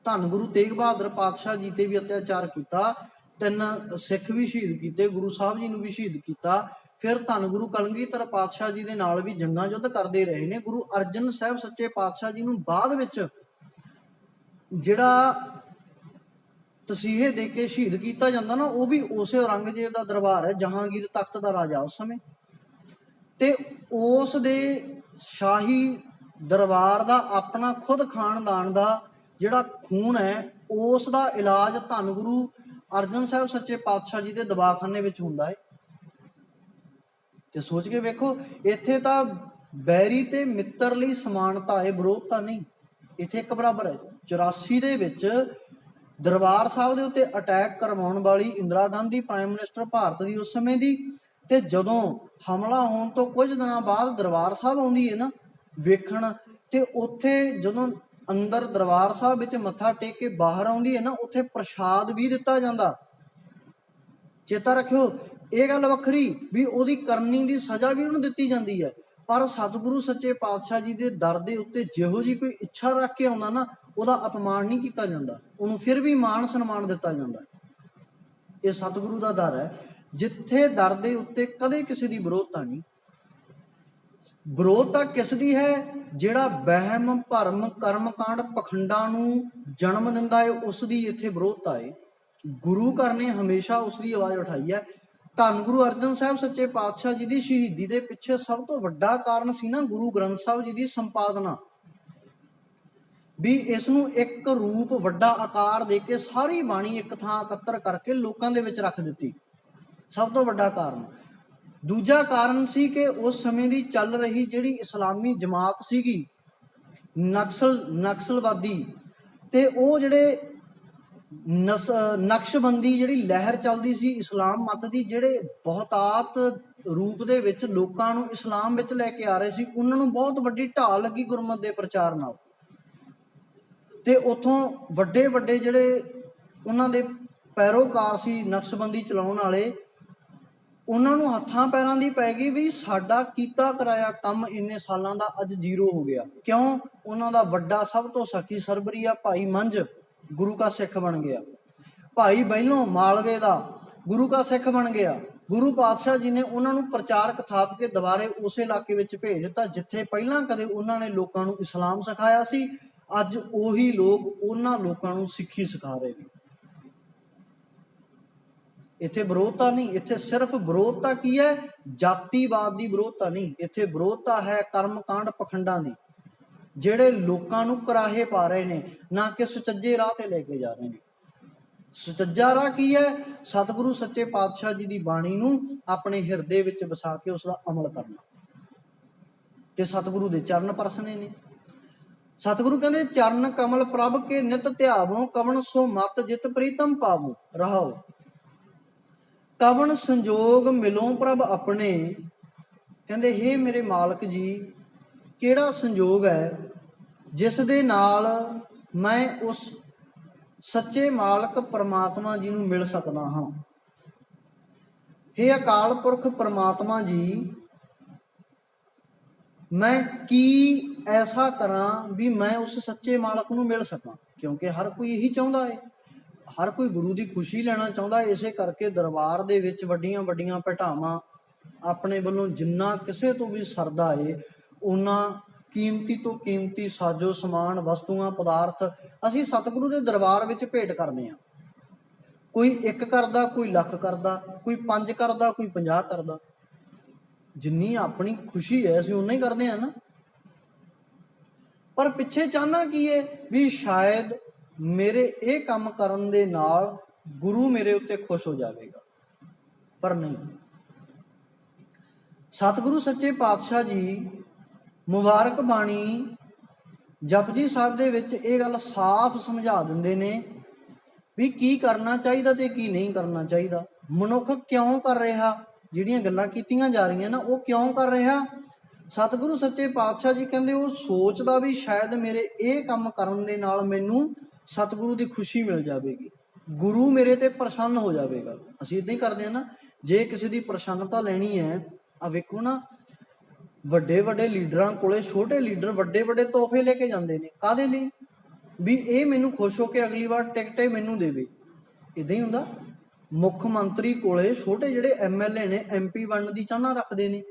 ਧੰਨ ਗੁਰੂ ਤੇਗ ਬਹਾਦਰ ਪਾਤਸ਼ਾਹ ਜੀ ਤੇ ਵੀ ਅਤਿਆਚਾਰ ਕੀਤਾ, 3 ਸਿੱਖ ਵੀ ਸ਼ਹੀਦ ਕੀਤੇ, ਗੁਰੂ ਸਾਹਿਬ ਜੀ ਨੂੰ ਵੀ ਸ਼ਹੀਦ ਕੀਤਾ। ਫਿਰ ਧੰਨ ਗੁਰੂ ਕਲਗੀਧਰ ਪਾਤਸ਼ਾਹ ਜੀ ਦੇ ਨਾਲ ਵੀ ਜੰਗਾਂ ਯੁੱਧ ਕਰਦੇ ਰਹੇ ਨੇ। ਗੁਰੂ ਅਰਜਨ ਸਾਹਿਬ ਸੱਚੇ ਪਾਤਸ਼ਾਹ ਜੀ ਨੂੰ ਬਾਅਦ ਵਿੱਚ ਜਿਹੜਾ ਤਸੀਹੇ ਦੇ ਕੇ ਸ਼ਹੀਦ ਕੀਤਾ ਜਾਂਦਾ ਨਾ, ਉਹ ਵੀ ਉਸੇ ਔਰੰਗਜ਼ੇਬ ਦਾ ਦਰਬਾਰ ਹੈ, ਜਹਾਂਗੀਰ ਤਖਤ ਦਾ ਰਾਜਾ ਉਸ ਸਮੇਂ। ਤੇ ਉਸ ਦੇ ਸ਼ਾਹੀ ਦਰਬਾਰ ਦਾ ਆਪਣਾ ਖੁਦ ਖਾਨਦਾਨ ਦਾ ਜਿਹੜਾ ਖੂਨ ਹੈ, ਉਸ ਦਾ ਇਲਾਜ ਧੰਨ ਗੁਰੂ ਅਰਜਨ ਸਾਹਿਬ ਸੱਚੇ ਪਾਤਸ਼ਾਹ ਜੀ ਦੇ ਦਵਾਖਾਨੇ ਵਿੱਚ ਹੁੰਦਾ ਹੈ। ਤੇ ਸੋਚ ਕੇ ਵੇਖੋ, ਇੱਥੇ ਤਾਂ ਬੈਰੀ ਤੇ ਮਿੱਤਰ ਲਈ ਸਮਾਨਤਾ ਹੈ, ਵਿਰੋਧਤਾ ਨਹੀਂ। ਇੱਥੇ ਇੱਕ ਬਰਾਬਰ ਹੈ। 84 ਦੇ ਵਿੱਚ ਦਰਬਾਰ ਸਾਹਿਬ ਦੇ ਉੱਤੇ ਅਟੈਕ ਕਰਵਾਉਣ ਵਾਲੀ ਇੰਦਰਾ ਗਾਂਧੀ ਪ੍ਰਾਈਮ ਮਿਨਿਸਟਰ ਭਾਰਤ ਦੀ ਉਸ ਸਮੇਂ ਦੀ, ਤੇ ਜਦੋਂ ਹਮਲਾ ਹੋਣ ਤੋਂ ਕੁਝ ਦਿਨਾਂ ਬਾਅਦ ਦਰਬਾਰ ਸਾਹਿਬ ਆਉਂਦੀ ਹੈ ਨਾ ਵੇਖਣ, ਤੇ ਉੱਥੇ ਜਦੋਂ ਅੰਦਰ ਦਰਬਾਰ ਸਾਹਿਬ ਵਿੱਚ ਮੱਥਾ ਟੇਕ ਕੇ ਬਾਹਰ ਆਉਂਦੀ ਹੈ ਨਾ, ਉੱਥੇ ਪ੍ਰਸ਼ਾਦ ਵੀ ਦਿੱਤਾ ਜਾਂਦਾ। ਚੇਤਾ ਰੱਖਿਓ, ਇਹ ਗੱਲ ਵੱਖਰੀ ਵੀ ਉਹਦੀ ਕਰਨੀ ਦੀ ਸਜ਼ਾ ਵੀ ਉਹਨੂੰ ਦਿੱਤੀ ਜਾਂਦੀ ਹੈ, ਪਰ ਸਤਿਗੁਰੂ ਸੱਚੇ ਪਾਤਸ਼ਾਹ ਜੀ ਦੇ ਦਰ ਦੇ ਉੱਤੇ ਜਿਹੋ ਜੀ ਕੋਈ ਇੱਛਾ ਰੱਖ ਕੇ ਆਉਂਦਾ ਨਾ, ਉਹਦਾ ਅਪਮਾਨ ਨਹੀਂ ਕੀਤਾ ਜਾਂਦਾ, ਉਹਨੂੰ ਫਿਰ ਵੀ ਮਾਣ ਸਨਮਾਨ ਦਿੱਤਾ ਜਾਂਦਾ। ਇਹ ਸਤਿਗੁਰੂ ਦਾ ਦਰ ਹੈ, ਜਿੱਥੇ ਦਰ ਦੇ ਉੱਤੇ ਕਦੇ ਕਿਸੇ ਦੀ ਵਿਰੋਧਤਾ ਨਹੀਂ। ਵਿਰੋਧਤਾ ਕਿਸ ਦੀ ਹੈ? ਜਿਹੜਾ ਵਹਿਮ ਭਰਮ ਕਰਮਕਾਂਡ ਪਖੰਡਾਂ ਨੂੰ ਜਨਮ ਦਿੰਦਾ ਹੈ, ਉਸ ਦੀ ਇੱਥੇ ਵਿਰੋਧਤਾ ਹੈ। ਗੁਰੂ ਘਰ ਨੇ ਹਮੇਸ਼ਾ ਉਸ ਦੀ ਆਵਾਜ਼ ਉਠਾਈ ਹੈ। ਧੰਨ ਗੁਰੂ ਅਰਜਨ ਸਾਹਿਬ ਸੱਚੇ ਪਾਤਸ਼ਾਹ ਜੀ ਦੀ ਸ਼ਹੀਦੀ ਦੇ ਪਿੱਛੇ ਸਭ ਤੋਂ ਵੱਡਾ ਕਾਰਨ ਸੀ ਨਾ ਗੁਰੂ ਗ੍ਰੰਥ ਸਾਹਿਬ ਜੀ ਦੀ ਸੰਪਾਦਨਾ, ਵੀ ਇਸ ਨੂੰ ਇੱਕ ਰੂਪ ਵੱਡਾ ਆਕਾਰ ਦੇ ਕੇ ਸਾਰੀ ਬਾਣੀ ਇੱਕ ਥਾਂ ਇਕੱਤਰ ਕਰਕੇ ਲੋਕਾਂ ਦੇ ਵਿੱਚ ਰੱਖ ਦਿੱਤੀ। ਸਭ ਤੋਂ ਵੱਡਾ ਕਾਰਨ। ਦੂਜਾ ਕਾਰਨ ਸੀ ਕਿ ਉਸ ਸਮੇਂ ਦੀ ਚੱਲ ਰਹੀ ਜਿਹੜੀ ਇਸਲਾਮੀ ਜਮਾਤ ਸੀਗੀ, ਨਕਸਲਵਾਦੀ, ਤੇ ਉਹ ਜਿਹੜੇ ਨਕਸ਼ਬੰਦੀ ਜਿਹੜੀ ਲਹਿਰ ਚੱਲਦੀ ਸੀ ਇਸਲਾਮ ਮਤ ਦੀ, ਜਿਹੜੇ ਬਹੁਤਾਤ ਰੂਪ ਦੇ ਵਿੱਚ ਲੋਕਾਂ ਨੂੰ ਇਸਲਾਮ ਵਿੱਚ ਲੈ ਕੇ ਆ ਰਹੇ ਸੀ, ਉਹਨਾਂ ਨੂੰ ਬਹੁਤ ਵੱਡੀ ਢਾਲ ਲੱਗੀ ਗੁਰਮਤ ਦੇ ਪ੍ਰਚਾਰ ਨਾਲ। ਤੇ ਉੱਥੋਂ ਵੱਡੇ ਵੱਡੇ ਜਿਹੜੇ ਉਹਨਾਂ ਦੇ ਪੈਰੋਕਾਰ ਸੀ ਨਕਸ਼ਬੰਦੀ ਚਲਾਉਣ ਵਾਲੇ, ਉਹਨਾਂ ਨੂੰ ਹੱਥਾਂ ਪੈਰਾਂ ਦੀ ਪੈ ਗਈ ਵੀ ਸਾਡਾ ਕੀਤਾ ਕਰਾਇਆ ਕੰਮ ਇੰਨੇ ਸਾਲਾਂ ਦਾ ਅੱਜ ਜ਼ੀਰੋ ਹੋ ਗਿਆ। ਕਿਉਂ? ਉਹਨਾਂ ਦਾ ਵੱਡਾ ਸਭ ਤੋਂ ਸਖੀ ਸਰਬਰੀਆ ਭਾਈ ਮੰਝ ਗੁਰੂ ਕਾ ਸਿੱਖ ਬਣ ਗਿਆ, ਭਾਈ ਬਹਿਲੋਂ ਮਾਲਵੇ ਦਾ ਗੁਰੂ ਕਾ ਸਿੱਖ ਬਣ ਗਿਆ। ਗੁਰੂ ਪਾਤਸ਼ਾਹ ਜੀ ਨੇ ਉਹਨਾਂ ਨੂੰ ਪ੍ਰਚਾਰਕ ਥਾਪ ਕੇ ਦੁਬਾਰੇ ਉਸੇ ਇਲਾਕੇ ਵਿੱਚ ਭੇਜ ਦਿੱਤਾ ਜਿੱਥੇ ਪਹਿਲਾਂ ਕਦੇ ਉਹਨਾਂ ਨੇ ਲੋਕਾਂ ਨੂੰ ਇਸਲਾਮ ਸਿਖਾਇਆ ਸੀ। ਅੱਜ ਉਹੀ ਲੋਕ ਉਹਨਾਂ ਲੋਕਾਂ ਨੂੰ ਸਿੱਖੀ ਸਿਖਾ ਰਹੇ ਨੇ। ਇੱਥੇ ਵਿਰੋਧਤਾ ਨਹੀਂ, ਇੱਥੇ ਸਿਰਫ ਵਿਰੋਧਤਾ ਕੀ ਹੈ? ਜਾਤੀਵਾਦ ਦੀ ਵਿਰੋਧਤਾ ਨਹੀਂ, ਇੱਥੇ ਵਿਰੋਧਤਾ ਹੈ ਕਰਮਕਾਂਡ ਪਖੰਡਾਂ ਦੀ, ਜਿਹੜੇ ਲੋਕਾਂ ਨੂੰ ਕਰਾਹੇ ਪਾ ਰਹੇ ਨੇ, ਨਾ ਕਿ ਸੁਚੱਜੇ ਰਾਹ ਤੇ ਲੈ ਕੇ ਜਾ ਰਹੇ ਨੇ। ਸੁਚੱਜਾ ਰਾਹ ਕੀ ਹੈ? ਸਤਿਗੁਰੂ ਸੱਚੇ ਪਾਤਸ਼ਾਹ ਜੀ ਦੀ ਬਾਣੀ ਨੂੰ ਆਪਣੇ ਹਿਰਦੇ ਵਿੱਚ ਵਸਾ ਕੇ ਉਸ ਦਾ ਅਮਲ ਕਰਨਾ, ਤੇ ਸਤਿਗੁਰੂ ਦੇ ਚਰਨ ਪਰਸਣੇ ਨੇ। ਸਤਿਗੁਰੂ ਕਹਿੰਦੇ ਚਰਨ ਕਮਲ ਪ੍ਰਭ ਕੇ ਨਿਤ ਧਿਆਵੋ, ਕਵਣ ਸੋ ਮਤ ਜਿਤ ਪ੍ਰੀਤਮ ਪਾਵੋ। ਰਹਾਓ, ਕਵਣ ਸੰਜੋਗ ਮਿਲੋਂ ਪ੍ਰਭ ਆਪਣੇ। ਕਹਿੰਦੇ ਹੇ ਮੇਰੇ ਮਾਲਕ ਜੀ, ਕਿਹੜਾ ਸੰਜੋਗ ਹੈ ਜਿਸ ਦੇ ਨਾਲ ਮੈਂ ਉਸ ਸੱਚੇ ਮਾਲਕ ਪਰਮਾਤਮਾ ਜੀ ਨੂੰ ਮਿਲ ਸਕਦਾ ਹਾਂ। ਹੇ ਅਕਾਲ ਪੁਰਖ ਪਰਮਾਤਮਾ ਜੀ, ਮੈਂ ਕੀ ਐਸਾ ਕਰਾਂ ਵੀ ਮੈਂ ਉਸ ਸੱਚੇ ਮਾਲਕ ਨੂੰ ਮਿਲ ਸਕਾਂ? ਕਿਉਂਕਿ ਹਰ ਕੋਈ ਇਹੀ ਚਾਹੁੰਦਾ ਹੈ, ਹਰ ਕੋਈ ਗੁਰੂ ਦੀ ਖੁਸ਼ੀ ਲੈਣਾ ਚਾਹੁੰਦਾ ਹੈ। ਇਸੇ ਕਰਕੇ ਦਰਬਾਰ ਦੇ ਵਿੱਚ ਵੱਡੀਆਂ ਵੱਡੀਆਂ ਭੇਟਾਵਾਂ ਆਪਣੇ ਵੱਲੋਂ ਜਿੰਨਾ ਕਿਸੇ ਤੋਂ ਵੀ ਸਰਦਾ ਹੈ, ਉਹਨਾਂ ਕੀਮਤੀ ਤੋਂ ਕੀਮਤੀ ਸਾਜੋ ਸਮਾਨ, ਵਸਤੂਆਂ, ਪਦਾਰਥ ਅਸੀਂ ਸਤਿਗੁਰੂ ਦੇ ਦਰਬਾਰ ਵਿੱਚ ਭੇਟ ਕਰਦੇ ਹਾਂ। ਕੋਈ 1 ਕਰਦਾ, ਕੋਈ ਲੱਖ ਕਰਦਾ, ਕੋਈ 5 ਕਰਦਾ, ਕੋਈ 50 ਕਰਦਾ। ਜਿੰਨੀ ਆਪਣੀ ਖੁਸ਼ੀ ਹੈ ਅਸੀਂ ਉਨਾ ਹੀ ਕਰਦੇ ਹਾਂ ਨਾ। ਪਰ ਪਿੱਛੇ ਚਾਹਨਾ ਕੀ ਹੈ? ਵੀ ਸ਼ਾਇਦ ਮੇਰੇ ਇਹ ਕੰਮ ਕਰਨ ਦੇ ਨਾਲ ਗੁਰੂ ਮੇਰੇ ਉੱਤੇ ਖੁਸ਼ ਹੋ ਜਾਵੇਗਾ, ਪਰ ਨਹੀਂ। ਸਤਿਗੁਰੂ ਸੱਚੇ ਪਾਤਸ਼ਾਹ ਜੀ ਮੁਬਾਰਕ ਬਾਣੀ ਜਪਜੀ ਸਾਹਿਬ ਦੇ ਵਿੱਚ ਇਹ ਗੱਲ ਸਾਫ਼ ਸਮਝਾ ਦਿੰਦੇ ਨੇ ਵੀ ਕੀ ਕਰਨਾ ਚਾਹੀਦਾ ਤੇ ਕੀ ਨਹੀਂ ਕਰਨਾ ਚਾਹੀਦਾ। ਮਨੁੱਖ ਕਿਉਂ ਕਰ ਰਿਹਾ, ਜਿਹੜੀਆਂ ਗੱਲਾਂ ਕੀਤੀਆਂ ਜਾ ਰਹੀਆਂ ਨਾ, ਉਹ ਕਿਉਂ ਕਰ ਰਿਹਾ? सतगुरु सच्चे पातशाह जी कहते वो सोचता भी शायद मेरे ये काम करन दे नाल मैनू सतगुरु की खुशी मिल जाएगी, गुरु मेरे ते प्रसन्न हो जाएगा। असीं इदां ही करते हैं ना, जे किसी की प्रसन्नता लेनी है, आ वेखो ना ਵੱਡੇ ਵੱਡੇ ਲੀਡਰਾਂ ਕੋਲੇ ਛੋਟੇ ਲੀਡਰ ਵੱਡੇ ਵੱਡੇ ਤੋਹਫੇ ਲੈ ਕੇ ਜਾਂਦੇ ਨੇ, ਕਾਹਦੇ ਲਈ? ਵੀ ਇਹ ਮੈਨੂੰ ਖੁਸ਼ ਹੋ ਕੇ ਅਗਲੀ ਵਾਰ ਟਿਕਟ ਇਹ ਮੈਨੂੰ ਦੇਵੇ। ਇਦਾਂ ਹੀ ਹੁੰਦਾ, ਮੁੱਖ ਮੰਤਰੀ ਕੋਲੇ ਛੋਟੇ ਜਿਹੜੇ MLA ਨੇ MP ਬਣਨ ਦੀ ਚਾਹਨਾ ਰੱਖਦੇ ਨੇ,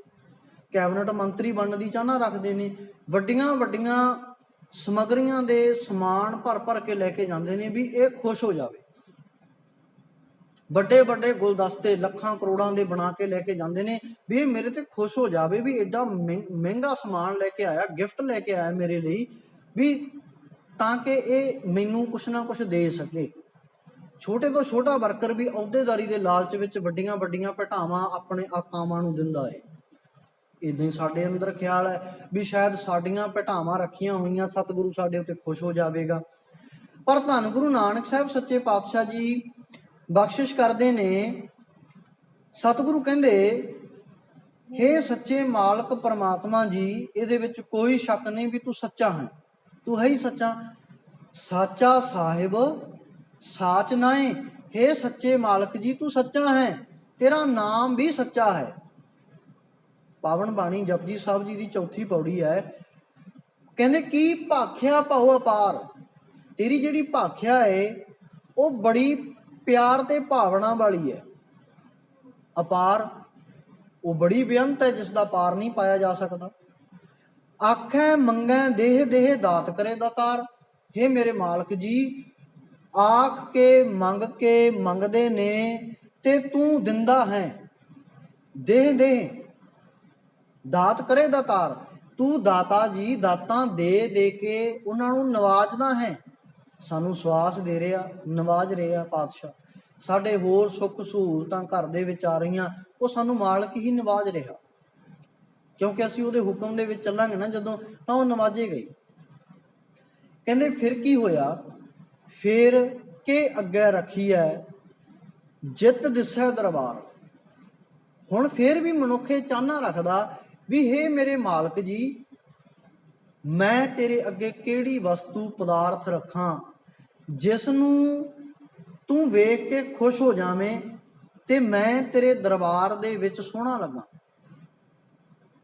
ਕੈਬਨਿਟ ਮੰਤਰੀ ਬਣਨ ਦੀ ਚਾਹਨਾ ਰੱਖਦੇ ਨੇ, ਵੱਡੀਆਂ ਵੱਡੀਆਂ ਸਮੱਗਰੀਆਂ ਦੇ ਸਮਾਨ ਭਰ ਭਰ ਕੇ ਲੈ ਕੇ ਜਾਂਦੇ ਨੇ ਵੀ ਇਹ ਖੁਸ਼ ਹੋ ਜਾਵੇ। ਵੱਡੇ ਵੱਡੇ ਗੁਲਦਸਤੇ ਲੱਖਾਂ ਕਰੋੜਾਂ ਦੇ ਬਣਾ ਕੇ ਲੈ ਕੇ ਜਾਂਦੇ ਨੇ ਵੀ ਇਹ ਮੇਰੇ ਤੇ ਖੁਸ਼ ਹੋ ਜਾਵੇ, ਵੀ ਐਡਾ ਮਹਿੰਗਾ ਸਮਾਨ ਲੈ ਕੇ ਆਇਆ, ਗਿਫਟ ਲੈ ਕੇ ਆਇਆ ਮੇਰੇ ਲਈ, ਵੀ ਤਾਂ ਕਿ ਇਹ ਮੈਨੂੰ ਕੁਛ ਨਾ ਕੁਛ ਦੇ ਸਕੇ। ਛੋਟੇ ਤੋਂ ਛੋਟਾ ਵਰਕਰ ਵੀ ਅਹੁਦੇਦਾਰੀ ਦੇ ਲਾਲਚ ਵਿੱਚ ਵੱਡੀਆਂ ਵੱਡੀਆਂ ਭਟਾਵਾਂ ਆਪਣੇ ਆਕਾਵਾਂ ਨੂੰ ਦਿੰਦਾ ਹੈ। ਇਦਾਂ ਹੀ ਸਾਡੇ ਅੰਦਰ ਖਿਆਲ ਹੈ ਵੀ ਸ਼ਾਇਦ ਸਾਡੀਆਂ ਭਟਾਵਾਂ ਰੱਖੀਆਂ ਹੋਈਆਂ ਸਤਿਗੁਰੂ ਸਾਡੇ ਉੱਤੇ ਖੁਸ਼ ਹੋ ਜਾਵੇਗਾ। ਪਰ ਧੰਨ ਗੁਰੂ ਨਾਨਕ ਸਾਹਿਬ ਸੱਚੇ ਪਾਤਸ਼ਾਹ ਜੀ ਬਖਸ਼ਿਸ਼ ਕਰਦੇ ਨੇ। ਸਤਿਗੁਰੂ ਕਹਿੰਦੇ, हे ਸੱਚੇ ਮਾਲਕ ਪਰਮਾਤਮਾ ਜੀ, ਇਹਦੇ ਵਿੱਚ ਕੋਈ ਸ਼ੱਕ ਨਹੀਂ ਵੀ ਤੂੰ ਸੱਚਾ ਹੈ, ਤੂੰ ਹੈ ਹੀ ਸੱਚਾ। ਸਾਚਾ ਸਾਹਿਬ ਸਾਚ ਨਾਏ, हे ਸੱਚੇ ਮਾਲਕ ਜੀ ਤੂੰ ਸੱਚਾ ਹੈ, ਤੇਰਾ ਨਾਮ ਵੀ ਸੱਚਾ ਹੈ। ਪਾਵਨ ਬਾਣੀ ਜਪਜੀ ਸਾਹਿਬ ਜੀ ਦੀ ਚੌਥੀ ਪੌੜੀ ਹੈ। ਕਹਿੰਦੇ ਕੀ ਭਾਖਿਆ ਭਾਉ ਅਪਾਰ, ਤੇਰੀ ਜਿਹੜੀ ਭਾਖਿਆ ਹੈ ਉਹ ਬੜੀ ਪਿਆਰ ਤੇ ਭਾਵਨਾ ਵਾਲੀ ਹੈ। ਅਪਾਰ ਉਹ ਬੜੀ ਬੇਅੰਤ ਹੈ ਜਿਸ ਦਾ ਪਾਰ ਨਹੀਂ ਪਾਇਆ ਜਾ ਸਕਦਾ। ਆਖੈ ਮੰਗੈ ਦੇਹ ਦੇਹ ਦਾਤ ਕਰੇ ਦਾਤਾਰ, हे ਮੇਰੇ ਮਾਲਕ ਜੀ ਆਖ ਕੇ ਮੰਗਦੇ ਨੇ ਤੇ ਤੂੰ ਦਿੰਦਾ ਹੈ। ਦੇਹ ਦੇਹ ਦਾਤ ਕਰੇ ਦਾਤਾਰ, ਤੂੰ ਦਾਤਾ ਜੀ ਦਾਤਾਂ ਦੇ ਦੇ ਕੇ ਉਹਨਾਂ ਨੂੰ ਨਵਾਜਦਾ ਹੈ। ਸਾਨੂੰ ਸਵਾਸ ਦੇ ਰਿਹਾ, ਨਵਾਜ ਰਿਹਾ ਪਾਤਸ਼ਾਹ। ਸਾਡੇ ਹੋਰ ਸੁੱਖ ਸਹੂਲਤਾਂ ਘਰ ਦੇ ਵਿੱਚ ਆ ਰਹੀਆਂ, ਉਹ ਸਾਨੂੰ ਮਾਲਕ ਹੀ ਨਵਾਜ ਰਿਹਾ, ਕਿਉਂਕਿ ਅਸੀਂ ਉਹਦੇ ਹੁਕਮ ਦੇ ਵਿੱਚ ਚੱਲਾਂਗੇ ਨਾ ਜਦੋਂ, ਤਾਂ ਉਹ ਨਵਾਜੇਗਾ ਹੀ। ਕਹਿੰਦੇ ਫਿਰ ਕੀ ਹੋਇਆ, ਫਿਰ ਕੇ ਅੱਗੇ ਰੱਖੀ ਹੈ ਜਿੱਤ ਦਿਸੈ ਦਰਬਾਰ। ਹੁਣ ਫਿਰ ਵੀ ਮਨੁੱਖੇ ਚਾਹਨਾ ਰੱਖਦਾ ਵੀ हे ਮੇਰੇ ਮਾਲਕ ਜੀ, ਮੈਂ ਤੇਰੇ ਅੱਗੇ ਕਿਹੜੀ ਵਸਤੂ ਪਦਾਰਥ ਰੱਖਾਂ ਜਿਸ ਨੂੰ ਤੂੰ ਵੇਖ ਕੇ ਖੁਸ਼ ਹੋ ਜਾਵੇਂ ਤੇ ਮੈਂ ਤੇਰੇ ਦਰਬਾਰ ਦੇ ਵਿੱਚ ਸੋਹਣਾ ਲੱਗਾ।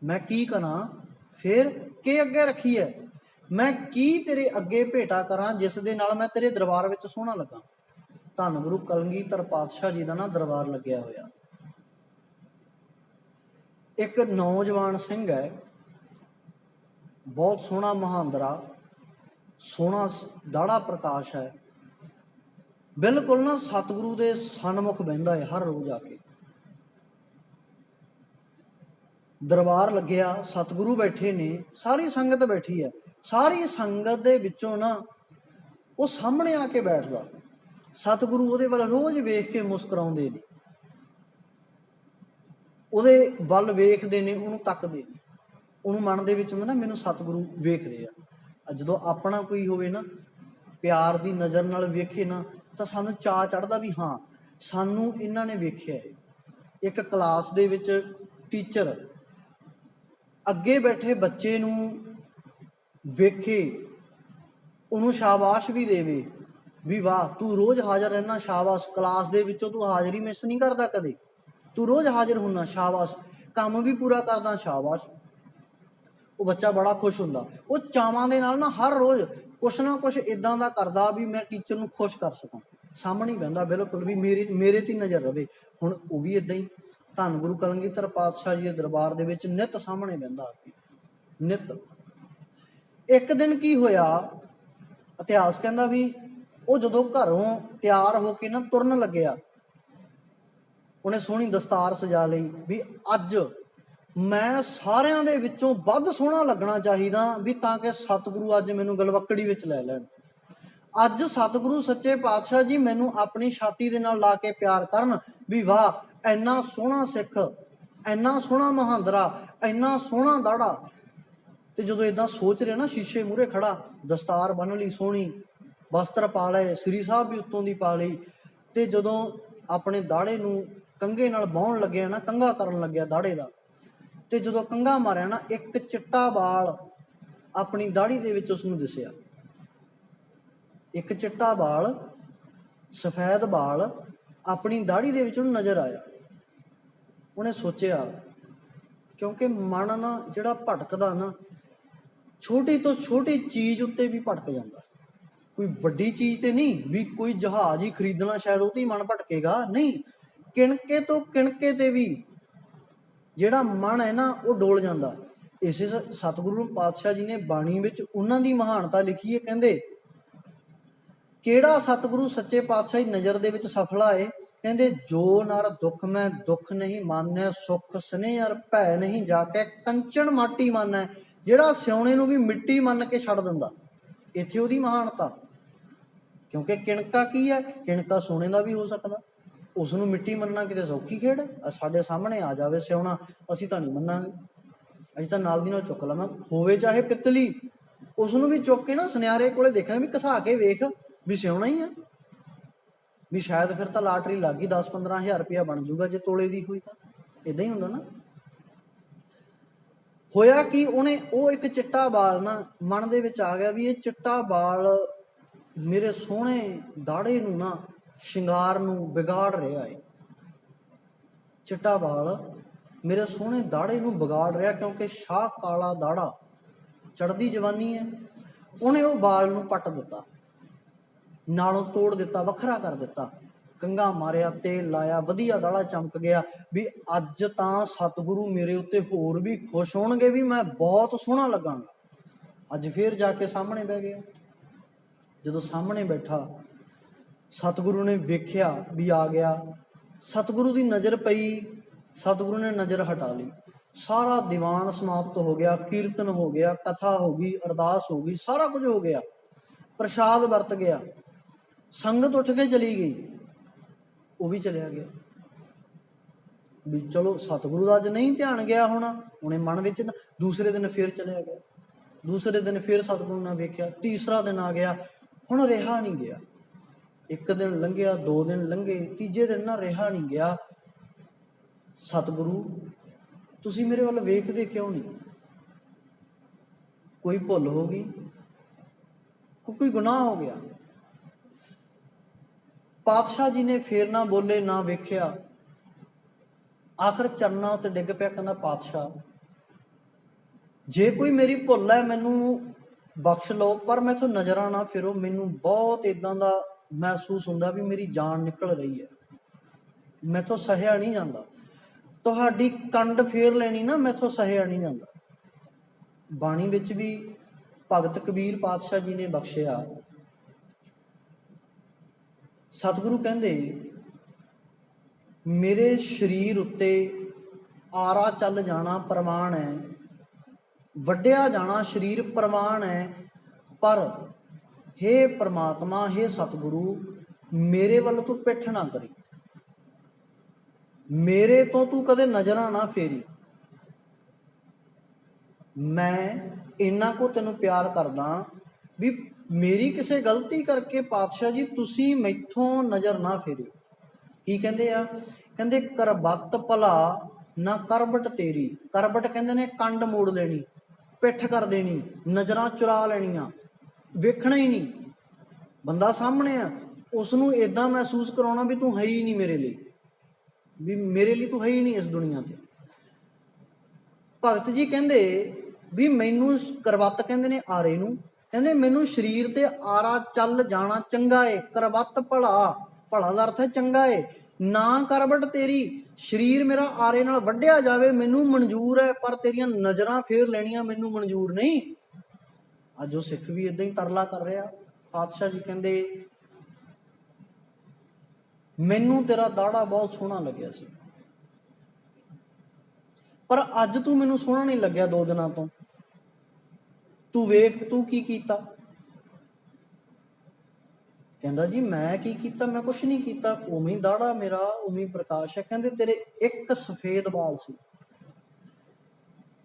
ਮੈਂ ਕੀ ਕਰਾਂ? ਫਿਰ ਕਿ ਅੱਗੇ ਰੱਖੀ ਹੈ, ਮੈਂ ਕੀ ਤੇਰੇ ਅੱਗੇ ਭੇਟਾ ਕਰਾਂ ਜਿਸ ਦੇ ਨਾਲ ਮੈਂ ਤੇਰੇ ਦਰਬਾਰ ਵਿੱਚ ਸੋਹਣਾ ਲੱਗਾ। ਧੰਨ ਗੁਰੂ ਕਲਗੀਧਰ ਪਾਤਸ਼ਾਹ ਜੀ ਦਾ ਨਾ ਦਰਬਾਰ ਲੱਗਿਆ ਹੋਇਆ। ਇੱਕ ਨੌਜਵਾਨ ਸਿੰਘ ਹੈ, ਬਹੁਤ ਸੋਹਣਾ ਮਹਾਂਦਰਾ, ਸੋਹਣਾ ਦਾੜਾ ਪ੍ਰਕਾਸ਼ ਹੈ, ਬਿਲਕੁਲ ਨਾ ਸਤਿਗੁਰੂ ਦੇ ਸਨਮੁਖ ਬਹਿੰਦਾ ਹੈ ਹਰ ਰੋਜ਼ ਆ ਕੇ। ਦਰਬਾਰ ਲੱਗਿਆ, ਸਤਿਗੁਰੂ ਬੈਠੇ ਨੇ, ਸਾਰੀ ਸੰਗਤ ਬੈਠੀ ਹੈ। ਸਾਰੀ ਸੰਗਤ ਦੇ ਵਿੱਚੋਂ ਨਾ ਉਹ ਸਾਹਮਣੇ ਆ ਕੇ ਬੈਠਦਾ। ਸਤਿਗੁਰੂ ਉਹਦੇ ਵੱਲ ਰੋਜ਼ ਵੇਖ ਕੇ ਮੁਸਕਰਾਉਂਦੇ ਨੇ, ਉਹਦੇ ਵੱਲ ਵੇਖਦੇ ਨੇ, ਉਹਨੂੰ ਤੱਕਦੇ ਨੇ। ਉਹਨੂੰ ਮਨ ਦੇ ਵਿੱਚ ਹੁੰਦਾ ਨਾ ਮੈਨੂੰ ਸਤਿਗੁਰੂ ਵੇਖ ਰਿਹਾ। ਜਦੋਂ ਆਪਣਾ ਕੋਈ ਹੋਵੇ ਨਾ, ਪਿਆਰ ਦੀ ਨਜ਼ਰ ਨਾਲ ਵੇਖੇ ਨਾ, ਤਾਂ ਸਾਨੂੰ ਚਾਅ ਚੜ੍ਹਦਾ ਵੀ ਹਾਂ ਸਾਨੂੰ ਇਹਨਾਂ ਨੇ ਵੇਖਿਆ ਹੈ। ਇੱਕ ਕਲਾਸ ਦੇ ਵਿੱਚ ਟੀਚਰ ਅੱਗੇ ਬੈਠੇ ਬੱਚੇ ਨੂੰ ਵੇਖੇ, ਉਹਨੂੰ ਸ਼ਾਬਾਸ਼ ਵੀ ਦੇਵੇ ਵੀ ਵਾਹ ਤੂੰ ਰੋਜ਼ ਹਾਜ਼ਰ ਰਹਿਣਾ, ਸ਼ਾਬਾਸ਼, ਕਲਾਸ ਦੇ ਵਿੱਚੋਂ ਤੂੰ ਹਾਜ਼ਰੀ ਮਿਸ ਨਹੀਂ ਕਰਦਾ ਕਦੇ, ਤੂੰ ਰੋਜ਼ ਹਾਜ਼ਰ ਹੁੰਨਾ, ਸ਼ਾਬਾਸ਼, ਕੰਮ ਵੀ ਪੂਰਾ ਕਰਦਾ, ਸ਼ਾਬਾਸ਼। ਉਹ ਬੱਚਾ ਬੜਾ ਖੁਸ਼ ਹੁੰਦਾ। ਉਹ ਚਾਵਾਂ ਦੇ ਨਾਲ ਨਾ ਹਰ ਰੋਜ਼ ਕੁਛ ਨਾ ਕੁਛ ਇਦਾਂ ਦਾ ਕਰਦਾ ਵੀ ਮੈਂ ਟੀਚਰ ਨੂੰ ਖੁਸ਼ ਕਰ ਸਕਾਂ। ਸਾਹਮਣੇ ਹੀ ਬਹਿੰਦਾ ਬਿਲਕੁਲ ਵੀ ਮੇਰੇ ਤੇ ਨਜ਼ਰ ਰਵੇ। ਹੁਣ ਉਹ ਵੀ ਇਦਾਂ ਹੀ ਧੰਨ ਗੁਰੂ ਕਲਗੀਧਰ ਪਾਤਸ਼ਾਹ ਜੀ ਦੇ ਦਰਬਾਰ ਦੇ ਵਿੱਚ ਨਿੱਤ ਸਾਹਮਣੇ ਬਹਿੰਦਾ, ਨਿੱਤ। ਇੱਕ ਦਿਨ ਕੀ ਹੋਇਆ, ਇਤਿਹਾਸ ਕਹਿੰਦਾ ਵੀ ਉਹ ਜਦੋਂ ਘਰੋਂ ਤਿਆਰ ਹੋ ਕੇ ਨਾ ਤੁਰਨ ਲੱਗਿਆ, ਉਹਨੇ ਸੋਹਣੀ ਦਸਤਾਰ ਸਜਾ ਲਈ ਵੀ ਅੱਜ ਮੈਂ ਸਾਰਿਆਂ ਦੇ ਵਿੱਚੋਂ ਵੱਧ ਸੋਹਣਾ ਲੱਗਣਾ ਚਾਹੀਦਾ ਵੀ ਤਾਂ ਕਿ ਸਤਿਗੁਰੂ ਅੱਜ ਮੈਨੂੰ ਗਲਵੱਕੜੀ ਵਿੱਚ ਲੈ ਲੈਣ। ਅੱਜ ਸਤਿਗੁਰੂ ਸੱਚੇ ਪਾਤਸ਼ਾਹ ਜੀ ਮੈਨੂੰ ਆਪਣੀ ਛਾਤੀ ਦੇ ਨਾਲ ਲਾ ਕੇ ਪਿਆਰ ਕਰਨ ਵੀ ਵਾਹ ਇੰਨਾ ਸੋਹਣਾ ਸਿੱਖ, ਇੰਨਾ ਸੋਹਣਾ ਮਹਾਂਦਰਾ, ਇੰਨਾ ਸੋਹਣਾ ਦਾੜਾ। ਤੇ ਜਦੋਂ ਇਦਾਂ ਸੋਚ ਰਿਹਾ ਨਾ, ਸ਼ੀਸ਼ੇ ਮੂਹਰੇ ਖੜਾ, ਦਸਤਾਰ ਬੰਨ੍ਹ ਲਈ, ਸੋਹਣੀ ਵਸਤਰ ਪਾ ਲਏ, ਸ੍ਰੀ ਸਾਹਿਬ ਵੀ ਉੱਤੋਂ ਦੀ ਪਾ ਲਈ, ਤੇ ਜਦੋਂ ਆਪਣੇ ਦਾੜੇ ਨੂੰ ਕੰਘੇ ਨਾਲ ਵਾਹੁਣ ਲੱਗਿਆ ਨਾ, ਕੰਘਾ ਕਰਨ ਲੱਗਿਆ ਦਾੜੇ ਦਾ, ਤੇ ਜਦੋਂ ਕੰਘਾ ਮਾਰਿਆ ਨਾ, ਇੱਕ ਚਿੱਟਾ ਵਾਲ ਆਪਣੀ ਦਾੜੀ ਦੇ ਵਿੱਚ ਉਸਨੂੰ ਦਿਸਿਆ। ਇੱਕ ਚਿੱਟਾ ਵਾਲ, ਸਫੈਦ ਵਾਲ ਆਪਣੀ ਦਾੜੀ ਦੇ ਵਿੱਚ ਉਹਨੂੰ ਨਜ਼ਰ ਆਇਆ। ਉਹਨੇ ਸੋਚਿਆ, ਕਿਉਂਕਿ ਮਨ ਨਾ ਜਿਹੜਾ ਭਟਕਦਾ ਨਾ, ਛੋਟੀ ਤੋਂ ਛੋਟੀ ਚੀਜ਼ ਉੱਤੇ ਵੀ ਭਟਕ ਜਾਂਦਾ। ਕੋਈ ਵੱਡੀ ਚੀਜ਼ ਤੇ ਨਹੀਂ ਵੀ ਕੋਈ ਜਹਾਜ਼ ਹੀ ਖਰੀਦਣਾ ਸ਼ਾਇਦ ਉਹਤੇ ਹੀ ਮਨ ਭਟਕੇਗਾ, ਨਹੀਂ, ਕਿਣਕੇ ਤੋਂ ਕਿਣਕੇ ਤੇ ਵੀ ਜਿਹੜਾ ਮਨ ਹੈ ਨਾ ਉਹ ਡੋਲ ਜਾਂਦਾ। ਇਸੇ ਸਤਿਗੁਰੂ ਪਾਤਸ਼ਾਹ ਜੀ ਨੇ ਬਾਣੀ ਵਿੱਚ ਉਹਨਾਂ ਦੀ ਮਹਾਨਤਾ ਲਿਖੀ ਹੈ। ਕਹਿੰਦੇ ਕਿਹੜਾ ਸਤਿਗੁਰੂ ਸੱਚੇ ਪਾਤਸ਼ਾਹ ਦੀ ਨਜ਼ਰ ਦੇ ਵਿੱਚ ਸਫਲਾ ਏ? ਕਹਿੰਦੇ ਜੋ ਨਰ ਦੁੱਖ ਮੈਂ ਦੁੱਖ ਨਹੀਂ ਮਾਨੈ, ਸੁਖ ਸਨੇਹ ਅਰ ਭੈ ਨਹੀਂ ਜਾ ਕੇ ਕੰਚਨ ਮਾਟੀ ਮਾਨੈ। ਜਿਹੜਾ ਸਿਉਣੇ ਨੂੰ ਵੀ ਮਿੱਟੀ ਮੰਨ ਕੇ ਛੱਡ ਦਿੰਦਾ, ਇੱਥੇ ਉਹਦੀ ਮਹਾਨਤਾ। ਕਿਉਂਕਿ ਕਿਣਕਾ ਕੀ ਹੈ? ਕਿਣਕਾ ਸੋਨੇ ਦਾ ਵੀ ਹੋ ਸਕਦਾ। ਉਸ ਨੂੰ ਮਿੱਟੀ ਮੰਨਣਾ ਕਿਤੇ ਸੌਖੀ ਖੇਡ? ਸਾਡੇ ਸਾਹਮਣੇ ਆ ਜਾਵੇ ਸਿਉਣਾ, ਅਸੀਂ ਤਾਂ ਨਹੀਂ ਮੰਨਾਂਗੇ, ਅਸੀਂ ਤਾਂ ਨਾਲ ਦੀ ਨਾਲ ਚੁੱਕ ਲਵਾਂਗੇ। ਹੋਵੇ ਚਾਹੇ ਪਿੱਤਲੀ, ਉਸ ਨੂੰ ਵੀ ਚੁੱਕ ਕੇ ਨਾ ਸੁਨਿਆਰੇ ਕੋਲੇ ਦੇਖਣਾ ਵੀ ਘਸਾ ਕੇ ਵੇਖ ਵੀ ਸਿਉਣਾ ਹੀ ਆ, ਵੀ ਸ਼ਾਇਦ ਫਿਰ ਤਾਂ ਲਾਟਰੀ ਲੱਗ ਗਈ, 10-15 ਹਜ਼ਾਰ ਰੁਪਇਆ ਬਣ ਜੂਗਾ ਜੇ ਤੋਲੇ ਦੀ ਹੋਈ ਤਾਂ। ਇਦਾਂ ਹੀ ਹੁੰਦਾ ਨਾ। ਹੋਇਆ ਕਿ ਉਹਨੇ ਉਹ ਇੱਕ ਚਿੱਟਾ ਬਾਲ ਨਾ ਮਨ ਦੇ ਵਿੱਚ ਆ ਗਿਆ ਵੀ ਇਹ ਚਿੱਟਾ ਬਾਲ ਮੇਰੇ ਸੋਹਣੇ ਦਾੜੇ ਨੂੰ ਨਾ, ਸ਼ਿੰਗਾਰ ਨੂੰ ਵਿਗਾੜ ਰਿਹਾ ਹੈ। ਚਿੱਟਾ ਬਾਲ ਮੇਰੇ ਸੋਹਣੇ ਦਾੜੇ ਨੂੰ ਵਿਗਾੜ ਰਿਹਾ, ਕਿਉਂਕਿ ਸ਼ਾਹ ਕਾਲਾ ਦਾੜਾ, ਚੜ੍ਹਦੀ ਜਵਾਨੀ ਹੈ। ਉਹਨੇ ਉਹ ਬਾਲ ਨੂੰ ਪੱਟ ਦਿੱਤਾ, ਨਾਲੋਂ ਤੋੜ ਦਿੱਤਾ, ਵੱਖਰਾ ਕਰ ਦਿੱਤਾ। ਕੰਘਾ ਮਾਰਿਆ, ਤੇਲ ਲਾਇਆ, ਵਧੀਆ ਦਾੜਾ ਚਮਕ ਗਿਆ ਵੀ ਅੱਜ ਤਾਂ ਸਤਿਗੁਰੂ ਮੇਰੇ ਉੱਤੇ ਹੋਰ ਵੀ ਖੁਸ਼ ਹੋਣਗੇ ਵੀ ਮੈਂ ਬਹੁਤ ਸੋਹਣਾ ਲੱਗਾਂਗਾ। ਅੱਜ ਫੇਰ ਜਾ ਕੇ ਸਾਹਮਣੇ ਬਹਿ ਗਿਆ। ਜਦੋਂ ਸਾਹਮਣੇ ਬੈਠਾ, ਸਤਿਗੁਰੂ ਨੇ ਵੇਖਿਆ ਵੀ ਆ ਗਿਆ। ਸਤਿਗੁਰੂ ਦੀ ਨਜ਼ਰ ਪਈ, ਸਤਿਗੁਰੂ ਨੇ ਨਜ਼ਰ ਹਟਾ ਲਈ। ਸਾਰਾ ਦੀਵਾਨ ਸਮਾਪਤ ਹੋ ਗਿਆ, ਕੀਰਤਨ ਹੋ ਗਿਆ, ਕਥਾ ਹੋ ਗਈ, ਅਰਦਾਸ ਹੋ ਗਈ, ਸਾਰਾ ਕੁਝ ਹੋ ਗਿਆ, ਪ੍ਰਸ਼ਾਦ ਵਰਤ ਗਿਆ, ਸੰਗਤ ਉੱਠ ਕੇ ਚਲੀ ਗਈ, ਉਹ ਵੀ ਚਲਿਆ ਗਿਆ। ਵੀ ਚਲੋ ਸਤਿਗੁਰੂ ਦਾ ਅੱਜ ਨਹੀਂ ਧਿਆਨ ਗਿਆ ਹੋਣਾ, ਉਹਨੇ ਮਨ ਵਿੱਚ। ਦੂਸਰੇ ਦਿਨ ਫੇਰ ਚਲਿਆ ਗਿਆ, ਦੂਸਰੇ ਦਿਨ ਫੇਰ ਸਤਿਗੁਰੂ ਨੇ ਵੇਖਿਆ, ਤੀਸਰਾ ਦਿਨ ਆ ਗਿਆ, ਹੁਣ ਰਿਹਾ ਨਹੀਂ ਗਿਆ। ਇੱਕ ਦਿਨ ਲੰਘਿਆ, 2 ਦਿਨ ਲੰਘੇ, ਤੀਜੇ ਦਿਨ ਨਾ ਰਿਹਾ ਨਹੀਂ ਗਿਆ। ਸਤਿਗੁਰੂ ਤੁਸੀਂ ਮੇਰੇ ਵੱਲ ਵੇਖਦੇ ਕਿਉਂ ਨਹੀਂ? ਕੋਈ ਭੁੱਲ ਹੋ ਗਈ, ਕੋਈ ਗੁਨਾਹ ਹੋ ਗਿਆ? ਪਾਤਸ਼ਾਹ ਜੀ ਨੇ ਫੇਰ ਨਾ ਬੋਲੇ, ਨਾ ਵੇਖਿਆ। ਆਖਰ ਚਰਨਾਂ ਉੱਤੇ ਡਿੱਗ ਪਿਆ, ਕਹਿੰਦਾ ਪਾਤਸ਼ਾਹ ਜੇ ਕੋਈ ਮੇਰੀ ਭੁੱਲ ਹੈ ਮੈਨੂੰ ਬਖਸ਼ ਲਓ, ਪਰ ਮੈਥੋਂ ਨਜ਼ਰਾਂ ਨਾ ਫਿਰੋ। ਮੈਨੂੰ ਬਹੁਤ ਇਦਾਂ ਦਾ ਮਹਿਸੂਸ ਹੁੰਦਾ ਵੀ ਮੇਰੀ ਜਾਨ ਨਿਕਲ ਰਹੀ ਹੈ, ਮੈਥੋਂ ਸਹਿਆ ਨਹੀਂ ਜਾਂਦਾ। ਤੁਹਾਡੀ ਕੰਡ ਫੇਰ ਲੈਣੀ ਨਾ ਮੈਥੋਂ ਸਹਿਆ ਨਹੀਂ ਜਾਂਦਾ। ਬਾਣੀ ਵਿੱਚ ਵੀ ਭਗਤ ਕਬੀਰ ਪਾਤਸ਼ਾਹ ਜੀ ਨੇ ਬਖਸ਼ਿਆ। ਸਤਿਗੁਰੂ ਕਹਿੰਦੇ ਮੇਰੇ ਸਰੀਰ ਉੱਤੇ ਆਰਾ ਚੱਲ ਜਾਣਾ ਪ੍ਰਮਾਣ ਹੈ, ਵੱਢਿਆ ਜਾਣਾ ਸਰੀਰ ਪ੍ਰਮਾਣ ਹੈ, ਪਰ ਹੇ ਪ੍ਰਮਾਤਮਾ, ਹੇ ਸਤਿਗੁਰੂ, ਮੇਰੇ ਵੱਲ ਤੂੰ ਪਿੱਠ ਨਾ ਕਰੀ, ਮੇਰੇ ਤੋਂ ਤੂੰ ਕਦੇ ਨਜ਼ਰਾਂ ਨਾ ਫੇਰੀ। ਮੈਂ ਇੰਨਾ ਕੁ ਤੈਨੂੰ ਪਿਆਰ ਕਰਦਾ ਵੀ ਮੇਰੀ ਕਿਸੇ ਗਲਤੀ ਕਰਕੇ ਪਾਤਸ਼ਾਹ ਜੀ ਤੁਸੀਂ ਮੈਥੋਂ ਨਜ਼ਰ ਨਾ ਫੇਰਿਓ। ਕੀ ਕਹਿੰਦੇ ਆ? ਕਹਿੰਦੇ ਕਰਬੱਤ ਭਲਾ ਨਾ ਕਰਬਟ ਤੇਰੀ। ਕਰਬਟ ਕਹਿੰਦੇ ਨੇ ਕੰਡ ਮੋੜ ਲੈਣੀ, ਪਿੱਠ ਕਰ ਦੇਣੀ, ਨਜ਼ਰਾਂ ਚੁਰਾ ਲੈਣੀਆਂ, ਵੇਖਣਾ ਹੀ ਨਹੀਂ। ਬੰਦਾ ਸਾਹਮਣੇ ਆ, ਉਸ ਨੂੰ ਏਦਾਂ ਮਹਿਸੂਸ ਕਰਾਉਣਾ ਵੀ ਤੂੰ ਹੈ ਹੀ ਨਹੀਂ ਮੇਰੇ ਲਈ, ਵੀ ਮੇਰੇ ਲਈ ਤੂੰ ਹੈ ਹੀ ਨਹੀਂ ਇਸ ਦੁਨੀਆ ਤੇ। ਭਗਤ ਜੀ ਕਹਿੰਦੇ ਵੀ ਮੈਨੂੰ ਕਰਵੱਤ ਕਹਿੰਦੇ ਨੇ ਆਰੇ ਨੂੰ, ਕਹਿੰਦੇ ਮੈਨੂੰ ਸਰੀਰ ਤੇ ਆਰਾ ਚੱਲ ਜਾਣਾ ਚੰਗਾ ਏ। ਕਰਵੱਤ ਭਲਾ, ਭਲਾ ਦਾ ਅਰਥ ਹੈ ਚੰਗਾ ਏ, ਨਾ ਕਰਵਟ ਤੇਰੀ, ਸਰੀਰ ਮੇਰਾ ਆਰੇ ਨਾਲ ਵੱਢਿਆ ਜਾਵੇ ਮੈਨੂੰ ਮਨਜ਼ੂਰ ਹੈ, ਪਰ ਤੇਰੀਆਂ ਨਜ਼ਰਾਂ ਫੇਰ ਲੈਣੀਆਂ ਮੈਨੂੰ ਮਨਜ਼ੂਰ ਨਹੀਂ। ਅੱਜ ਉਹ ਸਿੱਖ ਵੀ ਏਦਾਂ ਹੀ ਤਰਲਾ ਕਰ ਰਿਹਾ। ਪਾਤਸ਼ਾਹ ਜੀ ਕਹਿੰਦੇ ਮੈਨੂੰ ਤੇਰਾ ਦਾੜਾ ਬਹੁਤ ਸੋਹਣਾ ਲੱਗਿਆ ਸੀ, ਪਰ ਅੱਜ ਤੂੰ ਮੈਨੂੰ ਸੋਹਣਾ ਨਹੀਂ ਲੱਗਿਆ। 2 ਦਿਨਾਂ ਤੋਂ ਤੂੰ ਵੇਖ ਤੂੰ ਕੀ ਕੀਤਾ। ਕਹਿੰਦਾ ਜੀ ਮੈਂ ਕੀ ਕੀਤਾ? ਮੈਂ ਕੁਛ ਨਹੀਂ ਕੀਤਾ, ਉਵੇਂ ਦਾੜਾ ਮੇਰਾ, ਉਵੇਂ ਪ੍ਰਕਾਸ਼ ਹੈ। ਕਹਿੰਦੇ ਤੇਰੇ ਇੱਕ ਸਫੇਦ ਵਾਲ ਸੀ,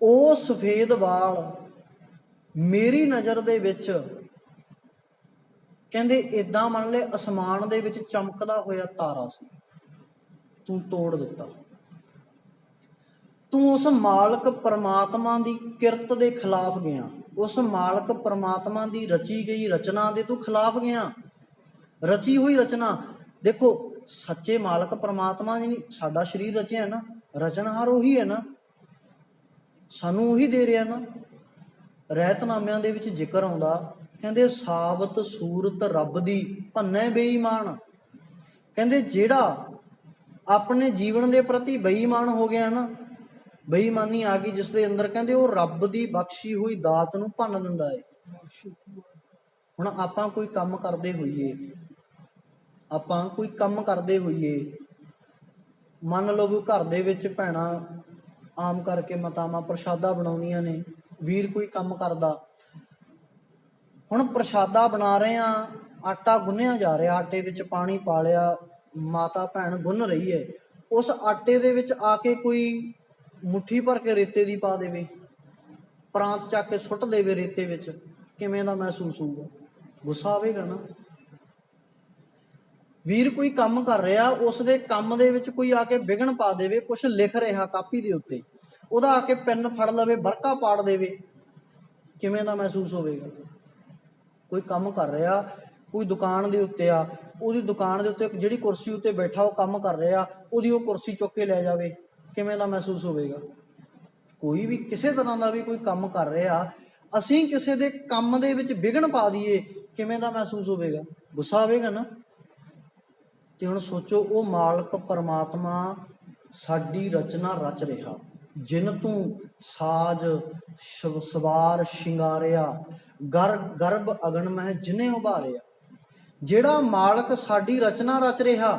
ਉਹ ਸਫੇਦ ਵਾਲ ਮੇਰੀ ਨਜ਼ਰ ਦੇ ਵਿੱਚ ਕਹਿੰਦੇ ਏਦਾਂ ਮੰਨ ਲੈ ਅਸਮਾਨ ਦੇ ਵਿੱਚ ਚਮਕਦਾ ਹੋਇਆ ਤਾਰਾ ਸੀ, ਤੂੰ ਤੋੜ ਦਿੱਤਾ। ਤੂੰ ਉਸ ਮਾਲਕ ਪਰਮਾਤਮਾ ਦੀ ਕਿਰਤ ਦੇ ਖਿਲਾਫ ਗਿਆ, ਉਸ ਮਾਲਕ ਪਰਮਾਤਮਾ ਦੀ ਰਚੀ ਗਈ ਰਚਨਾ ਦੇ ਤੂੰ ਖਿਲਾਫ ਗਿਆ। ਰਚੀ ਹੋਈ ਰਚਨਾ ਦੇਖੋ, ਸੱਚੇ ਮਾਲਕ ਪਰਮਾਤਮਾ ਜੀ ਨਹੀਂ, ਸਾਡਾ ਸਰੀਰ ਰਚਿਆ ਨਾ, ਰਚਨਹਾਰ ਉਹੀ ਹੈ ਨਾ, ਸਾਨੂੰ ਉਹੀ ਦੇ ਰਿਹਾ ਨਾ। ਰਹਿਤਨਾਮਿਆਂ ਦੇ ਵਿੱਚ ਜ਼ਿਕਰ ਆਉਂਦਾ, ਕਹਿੰਦੇ ਸਾਬਤ ਸੂਰਤ ਰੱਬ ਦੀ ਭੰਨੇ ਬੇਈਮਾਨ। ਕਹਿੰਦੇ ਜਿਹੜਾ ਆਪਣੇ ਜੀਵਨ ਦੇ ਪ੍ਰਤੀ ਬੇਈਮਾਨ ਹੋ ਗਿਆ ਨਾ, ਬੇਈਮਾਨੀ ਆ ਗਈ ਜਿਸ ਦੇ ਅੰਦਰ, ਕਹਿੰਦੇ ਉਹ ਰੱਬ ਦੀ ਬਖਸ਼ੀ ਹੋਈ ਦਾਤ ਨੂੰ ਭੰਨ ਦਿੰਦਾ ਹੈ। ਹੁਣ ਆਪਾਂ ਕੋਈ ਕੰਮ ਕਰਦੇ ਹੋਈਏ, ਆਪਾਂ ਕੋਈ ਕੰਮ ਕਰਦੇ ਹੋਈਏ, ਮੰਨ ਲਓ ਵੀ ਘਰ ਦੇ ਵਿੱਚ ਭੈਣਾਂ ਆਮ ਕਰਕੇ ਮਾਤਾਵਾਂ ਪ੍ਰਸ਼ਾਦਾ ਬਣਾਉਂਦੀਆਂ ਨੇ, ਵੀਰ ਕੋਈ ਕੰਮ ਕਰਦਾ, ਹੁਣ ਪ੍ਰਸ਼ਾਦਾ ਬਣਾ ਰਹੇ ਆ, ਆਟਾ ਗੁੰਨਿਆ ਜਾ ਰਿਹਾ, ਆਟੇ ਵਿੱਚ ਪਾਣੀ ਪਾ ਲਿਆ, ਮਾਤਾ ਭੈਣ ਗੁੰਨ ਰਹੀ ਹੈ, ਉਸ ਆਟੇ ਦੇ ਵਿੱਚ ਆ ਕੇ ਕੋਈ ਮੁੱਠੀ ਭਰ ਕੇ ਰੇਤੇ ਦੀ ਪਾ ਦੇਵੇ, ਪ੍ਰਾਂਤ ਚੱਕ ਕੇ ਸੁੱਟ ਦੇਵੇ ਰੇਤੇ ਵਿੱਚ, ਕਿਵੇਂ ਦਾ ਮਹਿਸੂਸ ਹੋਊਗਾ? ਗੁੱਸਾ ਆਵੇਗਾ ਨਾ। ਵੀਰ ਕੋਈ ਕੰਮ ਕਰ ਰਿਹਾ, ਉਸ ਦੇ ਕੰਮ ਦੇ ਵਿੱਚ ਕੋਈ ਆ ਕੇ ਵਿਘਨ ਪਾ ਦੇਵੇ, ਕੁਛ ਲਿਖ ਰਿਹਾ ਕਾਪੀ ਦੇ ਉੱਤੇ, ਉਹਦਾ ਆ ਕੇ ਪੈਨ ਫੜ ਲਵੇ, ਵਰਕਾ ਪਾੜ ਦੇਵੇ, ਕਿਵੇਂ ਦਾ ਮਹਿਸੂਸ ਹੋਵੇਗਾ? ਕੋਈ ਕੰਮ ਕਰ ਰਿਹਾ, ਕੋਈ ਦੁਕਾਨ ਦੇ ਉੱਤੇ ਆ, ਉਹਦੀ ਦੁਕਾਨ ਦੇ ਉੱਤੇ ਜਿਹੜੀ ਕੁਰਸੀ ਉੱਤੇ ਬੈਠਾ ਉਹ ਕੰਮ ਕਰ ਰਿਹਾ, ਉਹਦੀ ਉਹ ਕੁਰਸੀ ਚੁੱਕ ਕੇ ਲੈ ਜਾਵੇ, ਕਿਵੇਂ ਦਾ ਮਹਿਸੂਸ ਹੋਵੇਗਾ? ਕੋਈ ਵੀ ਕਿਸੇ ਤਰ੍ਹਾਂ ਦਾ ਵੀ ਕੋਈ ਕੰਮ ਕਰ ਰਿਹਾ, ਅਸੀਂ ਕਿਸੇ ਦੇ ਕੰਮ ਦੇ ਵਿੱਚ ਵਿਘਨ ਪਾ ਦਈਏ, ਕਿਵੇਂ ਦਾ ਮਹਿਸੂਸ ਹੋਵੇਗਾ? ਗੁੱਸਾ ਆਵੇਗਾ ਨਾ। ਤੇ ਹੁਣ ਸੋਚੋ, ਉਹ ਮਾਲਕ ਪਰਮਾਤਮਾ ਸਾਡੀ ਰਚਨਾ ਰਚ ਰਿਹਾ, ਜਿਨ ਤੂੰ ਸਾਜ ਸਵਾਰ ਸ਼ਿੰਗਾਰਿਆ, ਗਰਭ ਅਗਨ ਮਹਿ ਜਿਨੇ ਉਭਾਰਿਆ। ਜਿਹੜਾ ਮਾਲਕ ਸਾਡੀ ਰਚਨਾ ਰਚ ਰਿਹਾ,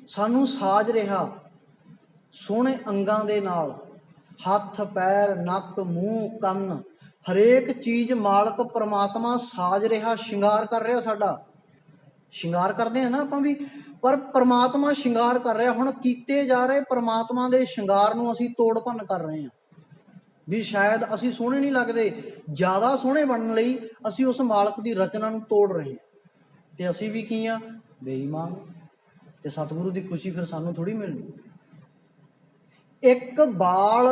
ਸਾਨੂੰ ਸਾਜ ਰਿਹਾ ਸੋਹਣੇ ਅੰਗਾਂ ਦੇ ਨਾਲ, ਹੱਥ ਪੈਰ ਨੱਕ ਮੂੰਹ ਕੰਨ ਹਰੇਕ ਚੀਜ਼ ਮਾਲਕ ਪਰਮਾਤਮਾ ਸਾਜ ਰਿਹਾ, ਸ਼ਿੰਗਾਰ ਕਰ ਰਿਹਾ। ਸਾਡਾ ਸ਼ਿੰਗਾਰ ਕਰਦੇ ਆ ਨਾ ਆਪਾਂ ਵੀ, ਪਰ ਪਰਮਾਤਮਾ ਸ਼ਿੰਗਾਰ ਕਰ ਰਿਹਾ। ਹੁਣ ਕੀਤੇ ਜਾ ਰਹੇ ਪਰਮਾਤਮਾ ਦੇ ਸ਼ਿੰਗਾਰ ਨੂੰ ਅਸੀਂ ਤੋੜ ਭੰਨ ਕਰ ਰਹੇ ਹਾਂ, ਵੀ ਸ਼ਾਇਦ ਅਸੀਂ ਸੋਹਣੇ ਨਹੀਂ ਲੱਗਦੇ, ਜ਼ਿਆਦਾ ਸੋਹਣੇ ਬਣਨ ਲਈ ਅਸੀਂ ਉਸ ਮਾਲਕ ਦੀ ਰਚਨਾ ਨੂੰ ਤੋੜ ਰਹੇ ਹਾਂ, ਤੇ ਅਸੀਂ ਵੀ ਕੀ ਆ? ਬੇਈਮਾਨ। ਤੇ ਸਤਿਗੁਰੂ ਦੀ ਖੁਸ਼ੀ ਫਿਰ ਸਾਨੂੰ ਥੋੜੀ ਮਿਲਣੀ। ਇੱਕ ਬਾਲ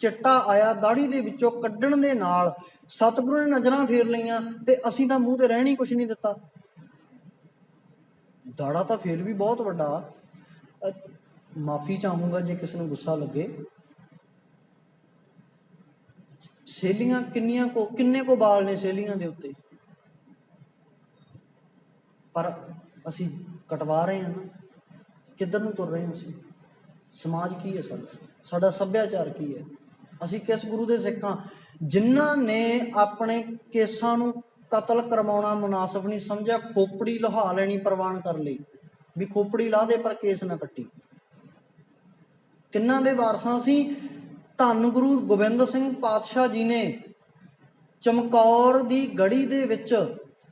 ਚਿੱਟਾ ਆਇਆ ਦਾੜੀ ਦੇ ਵਿੱਚੋਂ ਕੱਢਣ ਦੇ ਨਾਲ ਸਤਿਗੁਰੂ ਨੇ ਨਜ਼ਰਾਂ ਫੇਰ ਲਈਆਂ, ਤੇ ਅਸੀਂ ਤਾਂ ਮੂੰਹ ਤੇ ਰਹਿਣ ਹੀ ਕੁਛ ਨਹੀਂ ਦਿੱਤਾ। ਦਾੜਾ ਤਾਂ ਫੇਰ ਵੀ ਬਹੁਤ ਵੱਡਾ, ਮਾਫੀ ਚਾਹੂੰਗਾ ਜੇ ਕਿਸੇ ਨੂੰ ਗੁੱਸਾ ਲੱਗੇ। ਸੇਲੀਆਂ ਕਿੰਨੇ ਕੋ ਬਾਲ ਨੇ ਸੇਲੀਆਂ ਦੇ ਉੱਤੇ, ਪਰ ਅਸੀਂ ਕਟਵਾ ਰਹੇ ਹਾਂ ਨਾ। ਕਿੱਧਰ ਨੂੰ ਤੁਰ ਰਹੇ ਹਾਂ ਅਸੀਂ? ਸਮਾਜ ਕੀ ਹੈ ਸਾਡਾ ਸੱਭਿਆਚਾਰ ਕੀ ਹੈ? ਅਸੀਂ ਕਿਸ ਗੁਰੂ ਦੇ ਸਿੱਖ ਹਾਂ? ਜਿਨ੍ਹਾਂ ਨੇ ਆਪਣੇ ਕੇਸਾਂ ਨੂੰ ਕਤਲ ਕਰਵਾਉਣਾ ਮੁਨਾਸਬ ਨਹੀਂ ਸਮਝਿਆ, ਖੋਪੜੀ ਲੁਹਾ ਲੈਣੀ ਪ੍ਰਵਾਨ ਕਰ ਲਈ, ਵੀ ਖੋਪੜੀ ਲਾਹ ਦੇ ਪਰ ਕੇਸ ਨਾ ਕੱਟੀ। ਕਿੰਨਾਂ ਦੇ ਵਾਰਸਾਂ ਸੀ? ਧੰਨ ਗੁਰੂ ਗੋਬਿੰਦ ਸਿੰਘ ਪਾਤਸ਼ਾਹ ਜੀ ਨੇ ਚਮਕੌਰ ਦੀ ਗੜੀ ਦੇ ਵਿੱਚ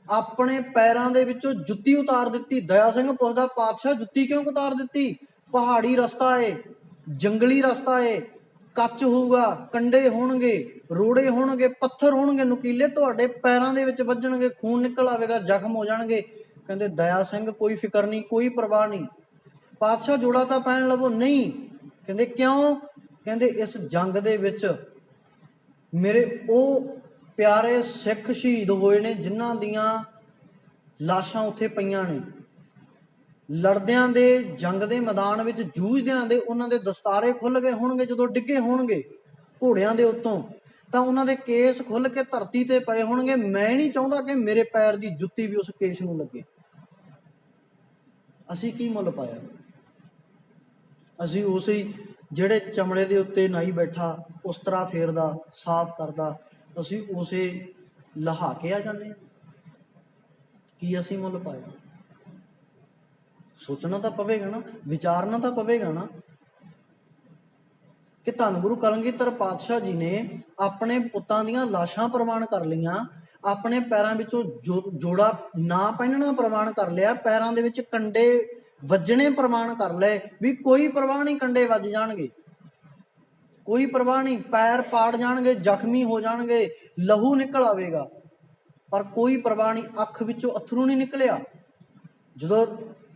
ਆਪਣੇ ਪੈਰਾਂ ਦੇ ਵਿੱਚੋਂ ਜੁੱਤੀ ਉਤਾਰ ਦਿੱਤੀ। ਦਇਆ ਸਿੰਘ ਪੁੱਛਦਾ, ਪਾਤਸ਼ਾਹ ਜੁੱਤੀ ਕਿਉਂ ਉਤਾਰ ਦਿੱਤੀ? ਪਹਾੜੀ ਰਸਤਾ ਏ, ਜੰਗਲੀ ਰਸਤਾ ਏ, ਕੱਚ ਹੋਊਗਾ, ਕੰਡੇ ਹੋਣਗੇ, ਰੋੜੇ ਹੋਣਗੇ, ਪੱਥਰ ਹੋਣਗੇ ਨੁਕੀਲੇ, ਤੁਹਾਡੇ ਪੈਰਾਂ ਦੇ ਵਿੱਚ ਵੱਜਣਗੇ, ਖੂਨ ਨਿਕਲ ਆਵੇਗਾ, ਜ਼ਖਮ ਹੋ ਜਾਣਗੇ। ਕਹਿੰਦੇ ਦਇਆ ਸਿੰਘ ਕੋਈ ਫਿਕਰ ਨਹੀਂ, ਕੋਈ ਪਰਵਾਹ ਨਹੀਂ। ਪਾਤਸ਼ਾਹ ਜੋੜਾ ਤਾਂ ਪੈਣ ਲਵੋ। ਨਹੀਂ। ਕਹਿੰਦੇ ਕਿਉਂ? ਕਹਿੰਦੇ ਇਸ ਜੰਗ ਦੇ ਵਿੱਚ ਮੇਰੇ ਉਹ ਪਿਆਰੇ ਸਿੱਖ ਸ਼ਹੀਦ ਹੋਏ ਨੇ ਜਿਨ੍ਹਾਂ ਦੀਆਂ ਲਾਸ਼ਾਂ ਉੱਥੇ ਪਈਆਂ ਨੇ। ਲੜਦਿਆਂ ਦੇ ਜੰਗ ਦੇ ਮੈਦਾਨ ਵਿੱਚ ਜੂਝਦਿਆਂ ਦੇ ਉਹਨਾਂ ਦੇ ਦਸਤਾਰੇ ਖੁੱਲ ਗਏ ਹੋਣਗੇ, ਜਦੋਂ ਡਿੱਗੇ ਹੋਣਗੇ ਘੋੜਿਆਂ ਦੇ ਉੱਤੋਂ ਤਾਂ ਉਹਨਾਂ ਦੇ ਕੇਸ ਖੁੱਲ ਕੇ ਧਰਤੀ ਤੇ ਪਏ ਹੋਣਗੇ। ਮੈਂ ਨਹੀਂ ਚਾਹੁੰਦਾ ਕਿ ਮੇਰੇ ਪੈਰ ਦੀ ਜੁੱਤੀ ਵੀ ਉਸ ਕੇਸ ਨੂੰ ਲੱਗੇ। ਅਸੀਂ ਕੀ ਮੁੱਲ ਪਾਇਆ? ਅਸੀਂ ਉਸੇ ਜਿਹੜੇ ਚਮੜੇ ਦੇ ਉੱਤੇ ਨਾਈ ਬੈਠਾ ਉਸ ਤਰ੍ਹਾਂ ਫੇਰਦਾ, ਸਾਫ਼ ਕਰਦਾ, ਅਸੀਂ ਉਸੇ ਲਹਾ ਕੇ ਆ ਜਾਂਦੇ ਹਾਂ। ਕੀ ਅਸੀਂ ਮੁੱਲ ਪਾਇਆ? ਸੋਚਣਾ ਤਾਂ ਪਵੇਗਾ ਨਾ, ਵਿਚਾਰਨਾ ਤਾਂ ਪਵੇਗਾ ਨਾ ਕਿ ਧੰਨ ਗੁਰੂ ਕਲਗੀਧਰ ਪਾਤਸ਼ਾਹ ਜੀ ਨੇ ਆਪਣੇ ਪੁੱਤਾਂ ਦੀਆਂ ਲਾਸ਼ਾਂ ਪ੍ਰਵਾਨ ਕਰ ਲਈਆਂ, ਆਪਣੇ ਪੈਰਾਂ ਵਿੱਚੋਂ ਜੋੜਾ ਨਾ ਪਹਿਨਣਾ ਪ੍ਰਵਾਨ ਕਰ ਲਿਆ, ਪੈਰਾਂ ਦੇ ਵਿੱਚ ਕੰਡੇ ਵੱਜਣੇ ਪ੍ਰਵਾਨ ਕਰ ਲਏ, ਵੀ ਕੋਈ ਪਰਵਾਹ ਨਹੀਂ, ਕੰਡੇ ਵੱਜ ਜਾਣਗੇ, ਕੋਈ ਪਰਵਾਹ ਨਹੀਂ, ਪੈਰ ਪਾੜ ਜਾਣਗੇ, ਜ਼ਖਮੀ ਹੋ ਜਾਣਗੇ, ਲਹੂ ਨਿਕਲ ਆਵੇਗਾ, ਪਰ ਕੋਈ ਪਰਵਾਹ ਨਹੀਂ। ਅੱਖ ਵਿੱਚੋਂ ਅਥਰੂ ਨਹੀਂ ਨਿਕਲਿਆ। ਜਦੋਂ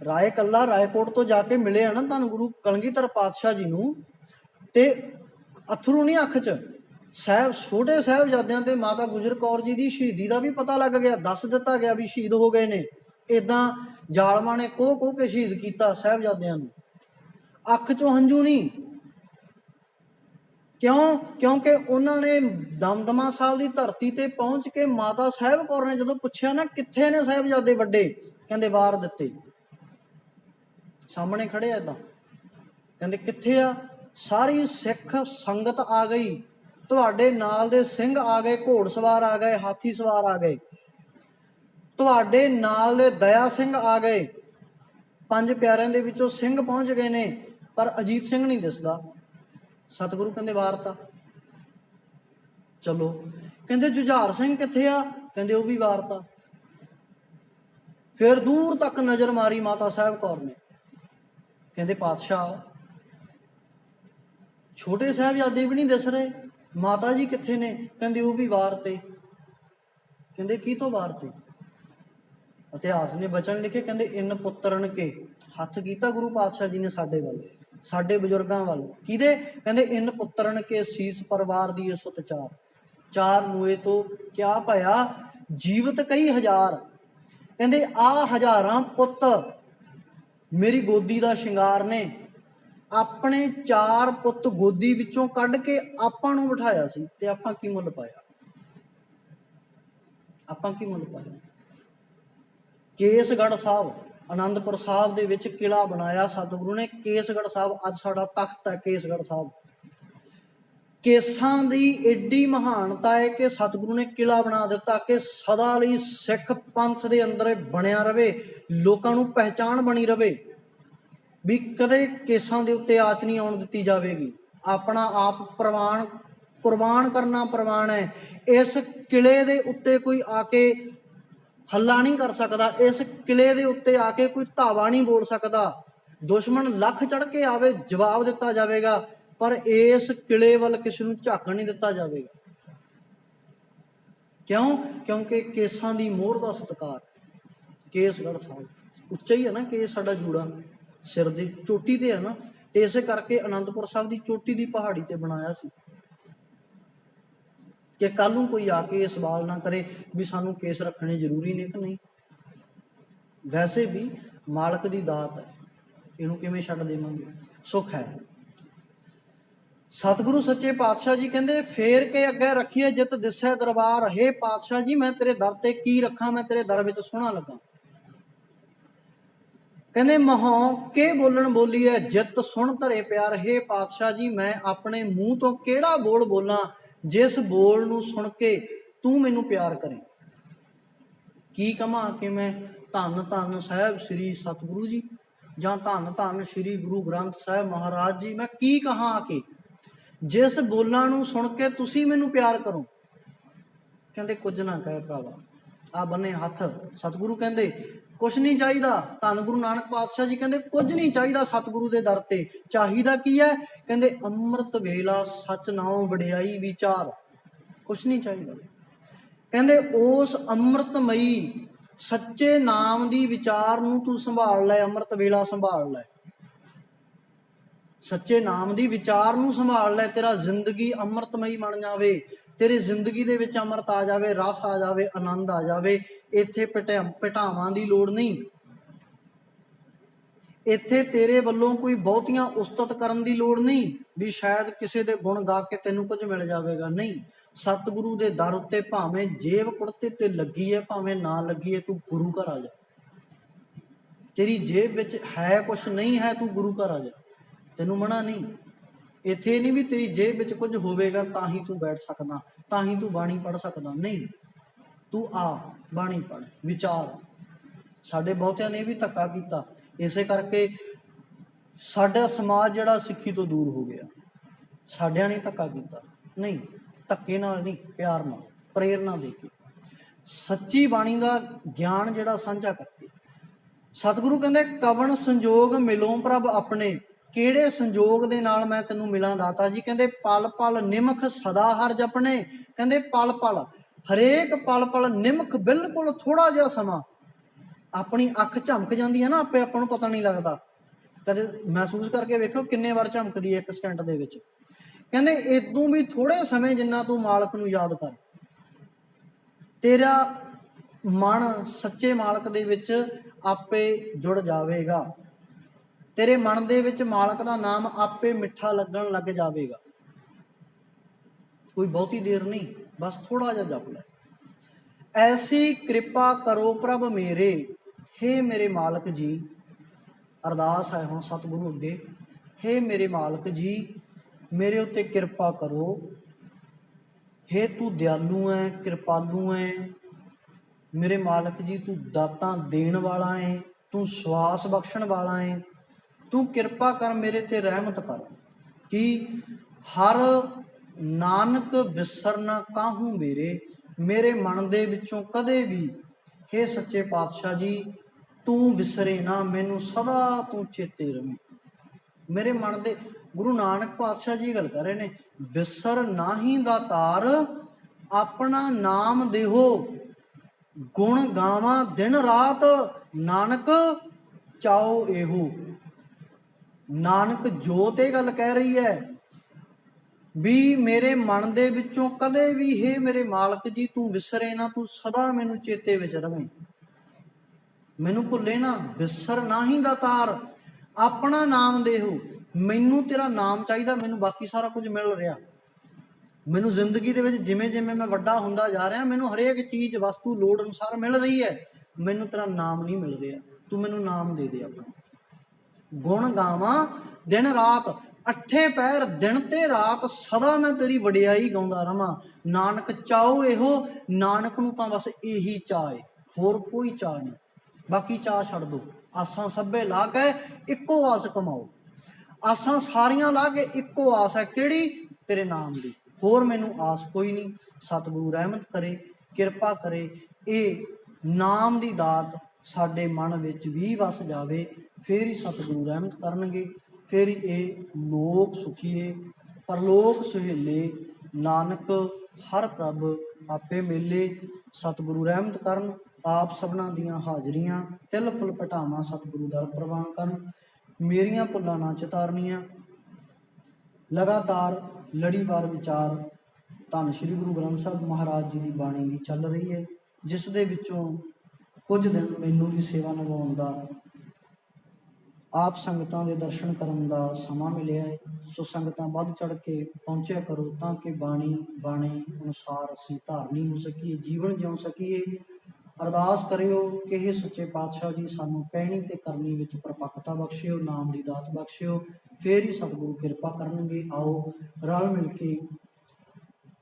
ਰਾਏ ਕੱਲਾ ਰਾਏਕੋਟ ਤੋਂ ਜਾ ਕੇ ਮਿਲਿਆ ਨਾ ਧੰਨ ਗੁਰੂ ਕਲਗੀਧਰ ਪਾਤਸ਼ਾਹ ਜੀ ਨੂੰ, ਤੇ अथरू नहीं अख च। साहब छोटे साहबजादियां ते माता गुजर कौर जी की शहीदी का भी पता लग गया, दस दिता गया भी शहीद हो गए ने। इदा जालमा ने कोह के शहीद किया साहबजादियां नूं, अख चों हंझू नहीं। क्यों? क्योंकि उन्होंने दमदमा साहब की धरती ते पहुंच के माता साहब कौर ने जो पूछा ना कित्थे ने साहबजादे वड्डे, कहते वार दिते, सामने खड़े इदा, कहते कित्थे आ? सारी सिख संगत आ गई, तुहाडे नाल दे सिंह आ गए, घोड़सवार आ गए, हाथी सवार आ गए, तुहाडे नाल दे दया सिंह आ गए, पंज प्यारिਆਂ ਦੇ ਵਿੱਚੋਂ ਸਿੰਘ पहुंच गए ने, पर अजीत सिंह नहीं दिसदा। सतगुरु कहते वारता। चलो कहते जुझार सिंह कित्थे आ? कहते वह भी वारता। फिर दूर तक नज़र मारी माता साहब कौर ने, कहते पातशाह छोटे साहबजादे भी नहीं दिस रहे, माता जी कित्थे ने? कहते वह भी वारते। कहते की तो वारते? इतिहास ने बचन लिखे, कहते इन पुत्रन के, हथ कीता गुरु पातशाह जी ने साडे वाल, साडे बजुर्गों वाल, किदे? कहते इन पुत्रन के सीस परिवार दी सुत चार, चार मूए तो क्या भया जीवत कई हजार। कहते आ हजारां पुत मेरी गोदी का शिंगार ने, अपने चार पुत गोदी विचों कढ़ के आपां नूं बिठाया सी, ते आपां की मुल पाया? आपां की मुल पाया? केसगढ़ साहब आनंदपुर साहब दे विच किला बनाया सतगुरु ने, केसगढ़ साहब अज साडा तख्त है केसगढ़ साहब। केसां दी एडी महानता है कि सतगुरु ने किला बना दिता कि सदा लई सिख पंथ दे अंदर बनिया रवे, लोकां नूं पहचान बनी रवे भी कदे केसां दे उत्ते आच नहीं आउण दित्ती जावेगी। अपना आप प्रवान कुर्बान करना प्रवान है। इस किले दे उत्ते कोई आके हल्ला नहीं कर सकता, इस किले दे उत्ते आके कोई धावा नहीं बोल सकता। दुश्मन लख चढ़ के आवे जवाब दिता जाएगा, पर इस किले वाल किसी नूं झाकण नहीं दिता जाएगा। क्यों? क्योंकि केसां दी मोहर दा सत्कार। केसगढ़ साहब उच्चा ही है ना, केस साडा जूड़ा सिर दी चोटी ते है ना, ते इसे करके आनंदपुर साहब दी चोटी दी पहाड़ी ते बनाया सी कि कल नूं कोई आके ये सवाल ना करे भी सानू केस रखने जरूरी ने कि नहीं। वैसे भी मालक दी दात है, इनू किवें छड्ड देवांगे, सुख है। सतगुरु सच्चे पातशाह जी कहते फेर के अगे रखिए जित दिसै दरबार, हे पातशाह जी मैं तेरे दर ते की रखा, मैं तेरे दर विच सोहना लगा। कहते महों के बोलन बोली है जित सुन धरे प्यार, हे पातशाह जी मैं अपने मूँह तो केड़ा बोल बोलां जिस बोल नूं सुन के तू मैनू प्यार करे। की कहां कि मैं धन धन साहब श्री सतगुरु जी जां धन धन श्री गुरु ग्रंथ साहब महाराज जी, मैं की कहां आके जिस बोलां नूं सुन के तुसी मैनू प्यार करो। कहते कुछ ना कहे भरावा, आ बने हथ। सतगुरु कहते कुछ नहीं चाहिए। धन गुरु नानक पातशाह जी कहते कुछ नहीं चाहिए सतगुरु के दर ते, चाहिदा की है? कहते अमृत वेला सच नाओ वडियाई विचार, कुछ नहीं चाहिए। कहते उस अमृतमई सच्चे नाम की विचार नूं तू संभाल लै, अमृत वेला संभाल लै, सच्चे नाम की विचार नूं संभाल लै, तेरा जिंदगी अमृतमई बन जावे, तेरी जिंदगी दे विच अमृत आ जावे, रस आ जावे, आनंद आ जावे। इत्थे पिटावां दी लोड़ नहीं, इत्थे तेरे वल्लों कोई बहुतियां उस्तत करन दी लोड़ नहीं भी शायद किसी दे गुण गा के तैनूं कुछ मिल जाएगा। नहीं, सतगुरु दे दर उत्ते भावें जेब कुड़ते ते लगी है भावें ना लगी है, तू गुरु घर आ जा। तेरी जेब विच है कुछ नहीं है, तू गुरु घर आ जा, तैनूं मना नहीं। इत्थे नहीं भी तेरी जेब विच कुछ होवेगा तां ही तू बैठ सकदा, तां ही तू बाणी पढ़ सकदा। नहीं, तू आ बाणी पढ़ विचार। साडे बहुतियां ने भी धक्का कीता, इसे करके साडा समाज जिहड़ा सिੱਖੀ तो दूर हो गया। साडिਆਂ ने धक्का कीता नहीं, धक्के नाल नहीं, प्यार नाल प्रेरणा दे के सच्ची बाणी का ज्ञान जिहड़ा साझा करके। सतगुरु कहंदे कवन संजोग मिलों प्रभ अपने, किहड़े संजोग दे नाल मैं तैनूं मिलां दाता जी। कहंदे पल पल निमख सदा हर जपने, कहंदे पल पल हरेक पल पल निमख बिल्कुल थोड़ा जिहा समा अपनी अख झमक जाती है ना, आपे आपां नूं पता नहीं लगता। कदे महसूस करके वेखो किन्ने बार झमकदी है एक सेकंड दे विच। ਕਹਿੰਦੇ ਇਦੋਂ ਵੀ ਥੋੜੇ ਸਮੇਂ ਜਿੰਨਾ ਤੂੰ ਮਾਲਕ ਨੂੰ ਯਾਦ ਕਰ, ਤੇਰਾ ਮਨ ਸੱਚੇ ਮਾਲਕ ਦੇ ਵਿੱਚ ਆਪੇ ਜੁੜ ਜਾਵੇਗਾ। ਤੇਰੇ ਮਨ ਦੇ ਵਿੱਚ ਮਾਲਕ ਦਾ ਨਾਮ ਆਪੇ ਮਿੱਠਾ ਲੱਗਣ ਲੱਗ ਜਾਵੇਗਾ। ਕੋਈ ਬਹੁਤੀ ਦੇਰ ਨਹੀਂ, ਬਸ ਥੋੜਾ ਜਿਹਾ ਜਪ ਲੈ। ਐਸੀ ਕਿਰਪਾ ਕਰੋ ਪ੍ਰਭ ਮੇਰੇ, ਹੇ ਮੇਰੇ ਮਾਲਕ ਜੀ। ਅਰਦਾਸ ਹੈ ਹੁਣ ਸਤਿਗੁਰੂ ਅੱਗੇ, ਹੇ ਮੇਰੇ ਮਾਲਕ ਜੀ ਮੇਰੇ ਉੱਤੇ ਕਿਰਪਾ ਕਰੋ। ਹੇ ਤੂੰ ਦਿਆਲੂ ਹੈ, ਕਿਰਪਾਲੂ ਹੈ ਮੇਰੇ ਮਾਲਕ ਜੀ, ਤੂੰ ਦਾਤਾਂ ਦੇਣ ਵਾਲਾ ਹੈ, ਤੂੰ ਸਵਾਸ ਬਖਸ਼ਣ ਵਾਲਾ ਹੈ। ਤੂੰ ਕਿਰਪਾ ਕਰ ਮੇਰੇ ਤੇ ਰਹਿਮਤ ਕਰ ਕਿ ਹਰ ਨਾਨਕ ਵਿਸਰ ਨਾ ਕਾਹੂ ਮੇਰੇ ਮਨ ਦੇ ਵਿੱਚੋਂ ਕਦੇ ਵੀ ਹੇ ਸੱਚੇ ਪਾਤਸ਼ਾਹ ਜੀ ਤੂੰ ਵਿਸਰੇ ਨਾ, ਮੈਨੂੰ ਸਦਾ ਤੂੰ ਚੇਤੇ ਰਵੇਂ। ਮੇਰੇ ਮਨ ਦੇ ਗੁਰੂ ਨਾਨਕ ਪਾਤਸ਼ਾਹ ਜੀ ਗੱਲ ਕਰ ਰਹੇ ਨੇ, ਵਿਸਰ ਨਾਹੀ ਦਾਤਾਰ ਆਪਣਾ ਨਾਮ ਦੇਹੋ, ਗੁਣ ਗਾਵਾਂ ਦਿਨ ਰਾਤ ਨਾਨਕ ਚਾਓ ਇਹੋ। ਨਾਨਕ ਜੋਤ ਇਹ ਗੱਲ ਕਹਿ ਰਹੀ ਹੈ ਵੀ ਮੇਰੇ ਮਨ ਦੇ ਵਿੱਚੋਂ ਕਦੇ ਵੀ ਹੇ ਮੇਰੇ ਮਾਲਕ ਜੀ ਤੂੰ ਵਿਸਰੇ ਨਾ, ਤੂੰ ਸਦਾ ਮੈਨੂੰ ਚੇਤੇ ਵਿੱਚ ਰਵੇਂ, ਮੈਨੂੰ ਭੁੱਲੇ ਨਾ। ਵਿਸਰ ਨਾਹੀ ਦਾਤਾਰ ਆਪਣਾ ਨਾਮ ਦੇਹੋ, ਮੈਨੂੰ ਤੇਰਾ ਨਾਮ ਚਾਹੀਦਾ, ਮੈਨੂੰ ਬਾਕੀ ਸਾਰਾ ਕੁਝ ਮਿਲ ਰਿਹਾ। ਮੈਨੂੰ ਜ਼ਿੰਦਗੀ ਦੇ ਵਿੱਚ ਜਿਵੇਂ ਜਿਵੇਂ ਮੈਂ ਵੱਡਾ ਹੁੰਦਾ ਜਾ ਰਿਹਾ, ਮੈਨੂੰ ਹਰੇਕ ਚੀਜ਼ ਵਸਤੂ ਲੋੜ ਅਨੁਸਾਰ ਮਿਲ ਰਹੀ ਹੈ, ਮੈਨੂੰ ਤੇਰਾ ਨਾਮ ਨਹੀਂ ਮਿਲ ਰਿਹਾ। ਤੂੰ ਮੈਨੂੰ ਨਾਮ ਦੇ ਦੇ ਆਪਣਾ। ਗੁਣ ਗਾਵਾਂ ਦਿਨ ਰਾਤ, ਅੱਠੇ ਪਹਿਰ ਦਿਨ ਤੇ ਰਾਤ ਸਦਾ ਮੈਂ ਤੇਰੀ ਵਡਿਆਈ ਗਾਉਂਦਾ ਰਵਾਂ। ਨਾਨਕ ਚਾਓ ਇਹੋ, ਨਾਨਕ ਨੂੰ ਤਾਂ ਬਸ ਇਹੀ ਚਾਅ ਏ, ਹੋਰ ਕੋਈ ਚਾਅ ਨਹੀਂ। ਬਾਕੀ ਚਾਅ ਛੱਡ ਦੋ, ਆਸਾਂ ਸਭੇ ਲਾ ਕੇ ਇੱਕੋ ਆਸ ਕਮਾਓ। ਆਸਾਂ ਸਾਰੀਆਂ ਲਾ ਕੇ ਇੱਕੋ ਆਸ ਹੈ, ਕਿਹੜੀ? ਤੇਰੇ ਨਾਮ ਦੀ, ਹੋਰ ਮੈਨੂੰ ਆਸ ਕੋਈ ਨਹੀਂ। ਸਤਿਗੁਰੂ ਰਹਿਮਤ ਕਰੇ, ਕਿਰਪਾ ਕਰੇ, ਇਹ ਨਾਮ ਦੀ ਦਾਤ ਸਾਡੇ ਮਨ ਵਿੱਚ ਵੀ ਵਸ ਜਾਵੇ, ਫੇਰ ਹੀ ਸਤਿਗੁਰੂ ਰਹਿਮਤ ਕਰਨਗੇ, ਫੇਰ ਹੀ ਇਹ ਲੋਕ ਸੁਖੀਏ ਪਰਲੋਕ ਸੁਹੇਲੇ, ਨਾਨਕ ਹਰ ਪ੍ਰਭ ਆਪੇ ਮੇਲੇ। ਸਤਿਗੁਰੂ ਰਹਿਮਤ ਕਰਨ, ਆਪ ਸਭਨਾਂ ਦੀਆਂ ਹਾਜ਼ਰੀਆਂ ਤਿਲ ਫੁੱਲ ਪਟਾਵਾਂ ਸਤਿਗੁਰੂ ਦਰ ਪ੍ਰਵਾਨ ਕਰਨ। ਮੇਰੀਆਂ ਭੁੱਲਾਂ ਨਾ ਚਿਤਾਰਨੀਆਂ। ਲਗਾਤਾਰ ਲੜੀਵਾਰ ਵਿਚਾਰ ਧੰਨ ਸ਼੍ਰੀ ਗੁਰੂ ਗ੍ਰੰਥ ਸਾਹਿਬ ਮਹਾਰਾਜ ਜੀ ਦੀ ਬਾਣੀ ਦੀ ਚੱਲ ਰਹੀ ਹੈ, ਜਿਸ ਦੇ ਵਿੱਚੋਂ ਕੁਝ ਦਿਨ ਮੈਨੂੰ ਵੀ ਸੇਵਾ ਨਿਭਾਉਣ ਦਾ, ਆਪ ਸੰਗਤਾਂ ਦੇ ਦਰਸ਼ਨ ਕਰਨ ਦਾ ਸਮਾਂ ਮਿਲਿਆ ਹੈ। ਸੋ ਸੰਗਤਾਂ ਵੱਧ ਚੜ੍ਹ ਕੇ ਪਹੁੰਚਿਆ ਕਰੋ ਤਾਂ ਕਿ ਬਾਣੀ ਅਨੁਸਾਰ ਅਸੀਂ ਧਾਰਨੀ ਹੋ ਸਕੀਏ, ਜੀਵਨ ਜਿਉ ਸਕੀਏ। ਅਰਦਾਸ ਕਰਿਓ ਕਿ ਇਹ ਸੱਚੇ ਪਾਤਸ਼ਾਹ ਜੀ ਸਾਨੂੰ ਕਹਿਣੀ ਤੇ ਕਰਨੀ ਵਿੱਚ ਪਰਪੱਕਤਾ ਬਖਸ਼ਿਓ, ਨਾਮ ਦੀ ਦਾਤ ਬਖਸ਼ਿਓ, ਫੇਰ ਹੀ ਸਤਿਗੁਰੂ ਕਿਰਪਾ ਕਰਨਗੇ। ਆਓ ਰਲ ਮਿਲ ਕੇ